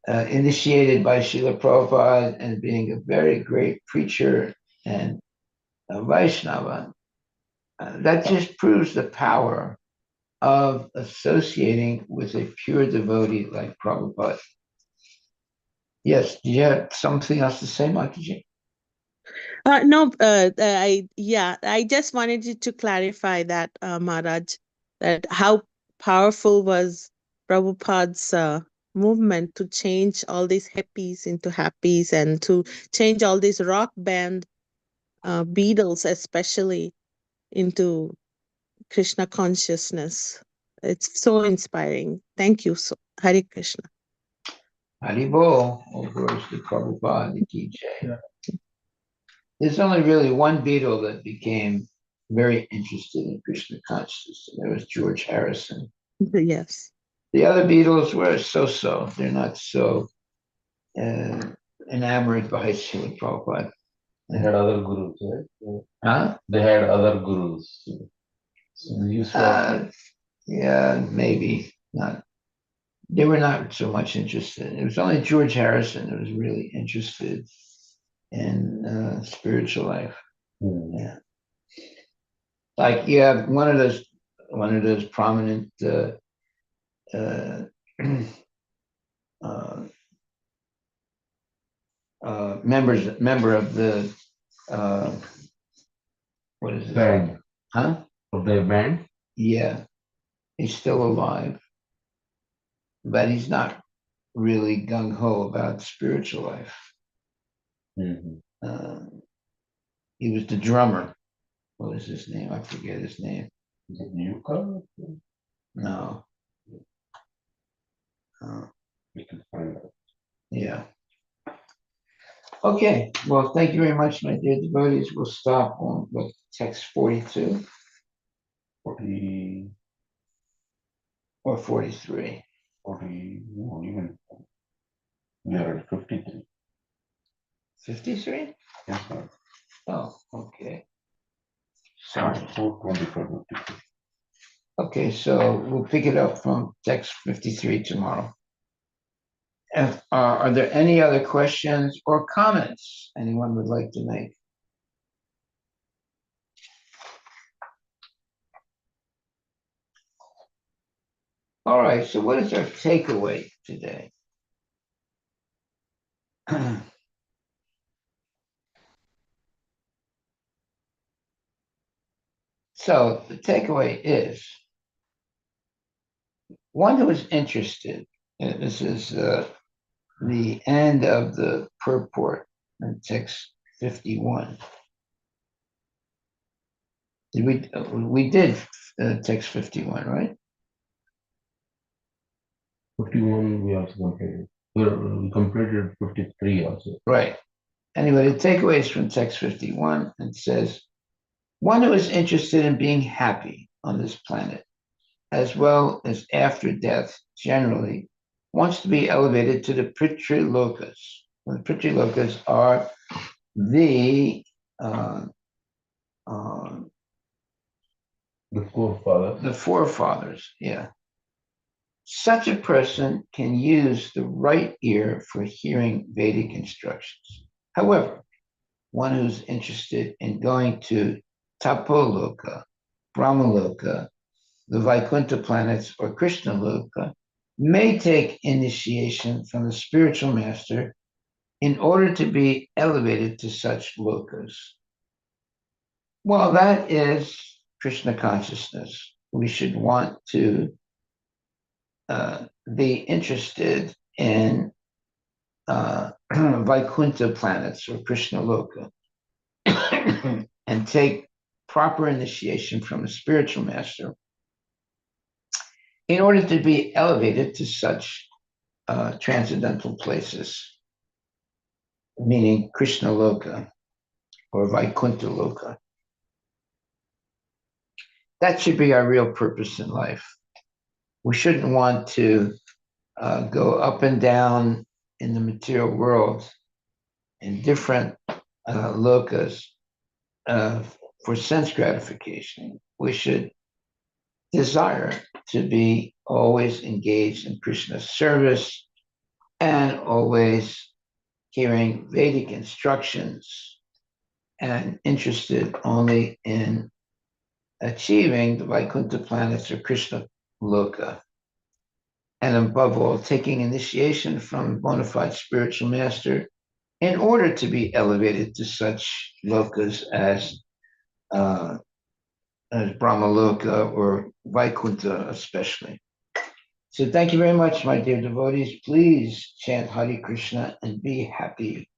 [SPEAKER 1] initiated by Srila Prabhupada and being a very great preacher and a Vaishnava, that just proves the power of associating with a pure devotee like Prabhupada. Yes, do you have something else to say, Mataji?
[SPEAKER 4] No, I just wanted you to clarify that, Maharaj, that how powerful was Prabhupada's movement to change all these hippies into happies and to change all these rock band Beatles, especially, into Krishna consciousness. It's so inspiring. Thank you, so Hare Krishna.
[SPEAKER 1] Haribol, of course, the Prabhupada, the Ki Jai. There's only really one Beatle that became very interested in Krishna consciousness, and that was George Harrison.
[SPEAKER 4] Yes.
[SPEAKER 1] The other Beatles were so-so. They're not so enamored by Srila Prabhupada.
[SPEAKER 2] They had other gurus, right?
[SPEAKER 1] Huh?
[SPEAKER 2] They had other gurus. So they used to
[SPEAKER 1] Yeah, maybe not. They were not so much interested. It was only George Harrison that was really interested in spiritual life. Yeah. Like you have one of those prominent uh, uh, member of the uh, what is it?
[SPEAKER 2] band.
[SPEAKER 1] Huh?
[SPEAKER 2] Of their band.
[SPEAKER 1] Yeah, he's still alive, but he's not really gung ho about spiritual life. He was the drummer. What was his name? I forget his name.
[SPEAKER 2] Is it Yuka?
[SPEAKER 1] No.
[SPEAKER 2] We can find out.
[SPEAKER 1] Yeah. Okay. Well, thank you very much, my dear devotees. We'll stop on what, text 42
[SPEAKER 2] 40,
[SPEAKER 1] or 43.
[SPEAKER 2] 40, no, even we are at 53.
[SPEAKER 1] 53?
[SPEAKER 2] Yes, sir.
[SPEAKER 1] Oh, okay. Sorry.
[SPEAKER 2] 424, 53.
[SPEAKER 1] Okay, so we'll pick it up from text 53 tomorrow. Are there any other questions or comments anyone would like to make? All right, so what is our takeaway today? So the takeaway is one who is interested, and this is the end of the purport in text 51. We did text 51, right?
[SPEAKER 2] 51 we also completed. We completed 53 also.
[SPEAKER 1] Right. Anyway, the takeaway is from text 51 and says, one who is interested in being happy on this planet, as well as after death generally, wants to be elevated to the Prithri Lokas. The Prithri Lokas are the
[SPEAKER 2] forefathers.
[SPEAKER 1] The forefathers, yeah. Such a person can use the right ear for hearing Vedic instructions. However, one who's interested in going to Tapoloka, Brahmaloka, the Vaikuntha planets, or Krishna Loka may take initiation from the spiritual master in order to be elevated to such lokas. Well, that is Krishna consciousness. We should want to be interested in Vaikuntha planets or Krishna Loka and take proper initiation from a spiritual master in order to be elevated to such transcendental places, meaning Krishna Loka or Vaikuntha Loka. That should be our real purpose in life. We shouldn't want to go up and down in the material world in different lokas for sense gratification. We should desire to be always engaged in Krishna's service and always hearing Vedic instructions and interested only in achieving the Vaikuntha planets or Krishna Loka. And above all, taking initiation from a bona fide spiritual master in order to be elevated to such lokas as Brahmaloka or Vaikuntha especially. So thank you very much, my dear devotees. Please chant Hare Krishna and be happy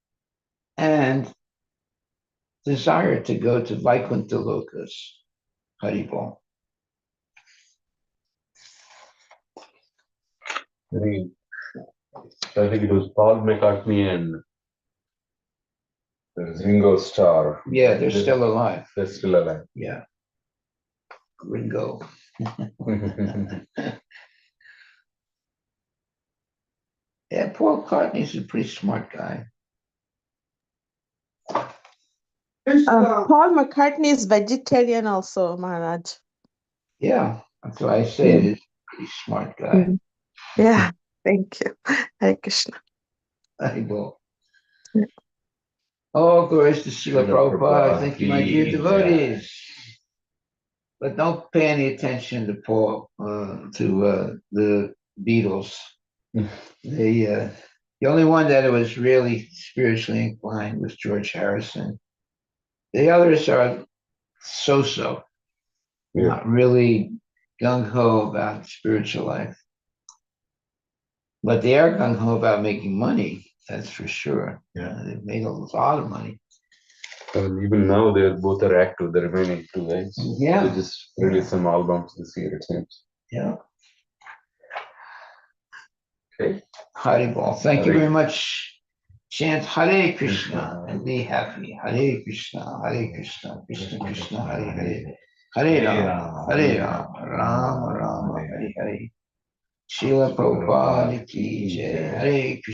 [SPEAKER 1] and desire to go to Vaikuntha Lokas. Haribol.
[SPEAKER 2] I think it was Paul McCartney and there's Ringo Starr.
[SPEAKER 1] Yeah, they're still alive.
[SPEAKER 2] They're still alive.
[SPEAKER 1] Yeah. Ringo. Yeah, Paul McCartney's a pretty smart guy.
[SPEAKER 4] Paul McCartney is vegetarian also, Maharaj.
[SPEAKER 1] Yeah, that's why I say he's a pretty smart guy.
[SPEAKER 4] Yeah, thank you. Hare Krishna.
[SPEAKER 1] Haribol.
[SPEAKER 4] Yeah.
[SPEAKER 1] Oh, glories to Srila
[SPEAKER 2] Srila
[SPEAKER 1] Prabhupada.
[SPEAKER 2] Prabhupada.
[SPEAKER 1] Thank you, my dear
[SPEAKER 2] Yeah.
[SPEAKER 1] devotees. But don't pay any attention to Paul, the Beatles. The only one that was really spiritually inclined was George Harrison. The others are so-so, not really gung-ho about spiritual life. But they are gung-ho about making money, that's for sure. They've made a lot of money.
[SPEAKER 2] And even now, they both are active, the remaining two guys.
[SPEAKER 1] Yeah.
[SPEAKER 2] They just released some albums this year, it seems.
[SPEAKER 1] Yeah.
[SPEAKER 2] Okay.
[SPEAKER 1] Haribol. Thank you
[SPEAKER 2] Hare.
[SPEAKER 1] very much. Chant Hare Krishna and be happy. Hare Krishna, Krishna Krishna, Hare Hare. Hare Ram, Ram Hare Hare. Srila Prabhupada ki jai. Hare Krishna.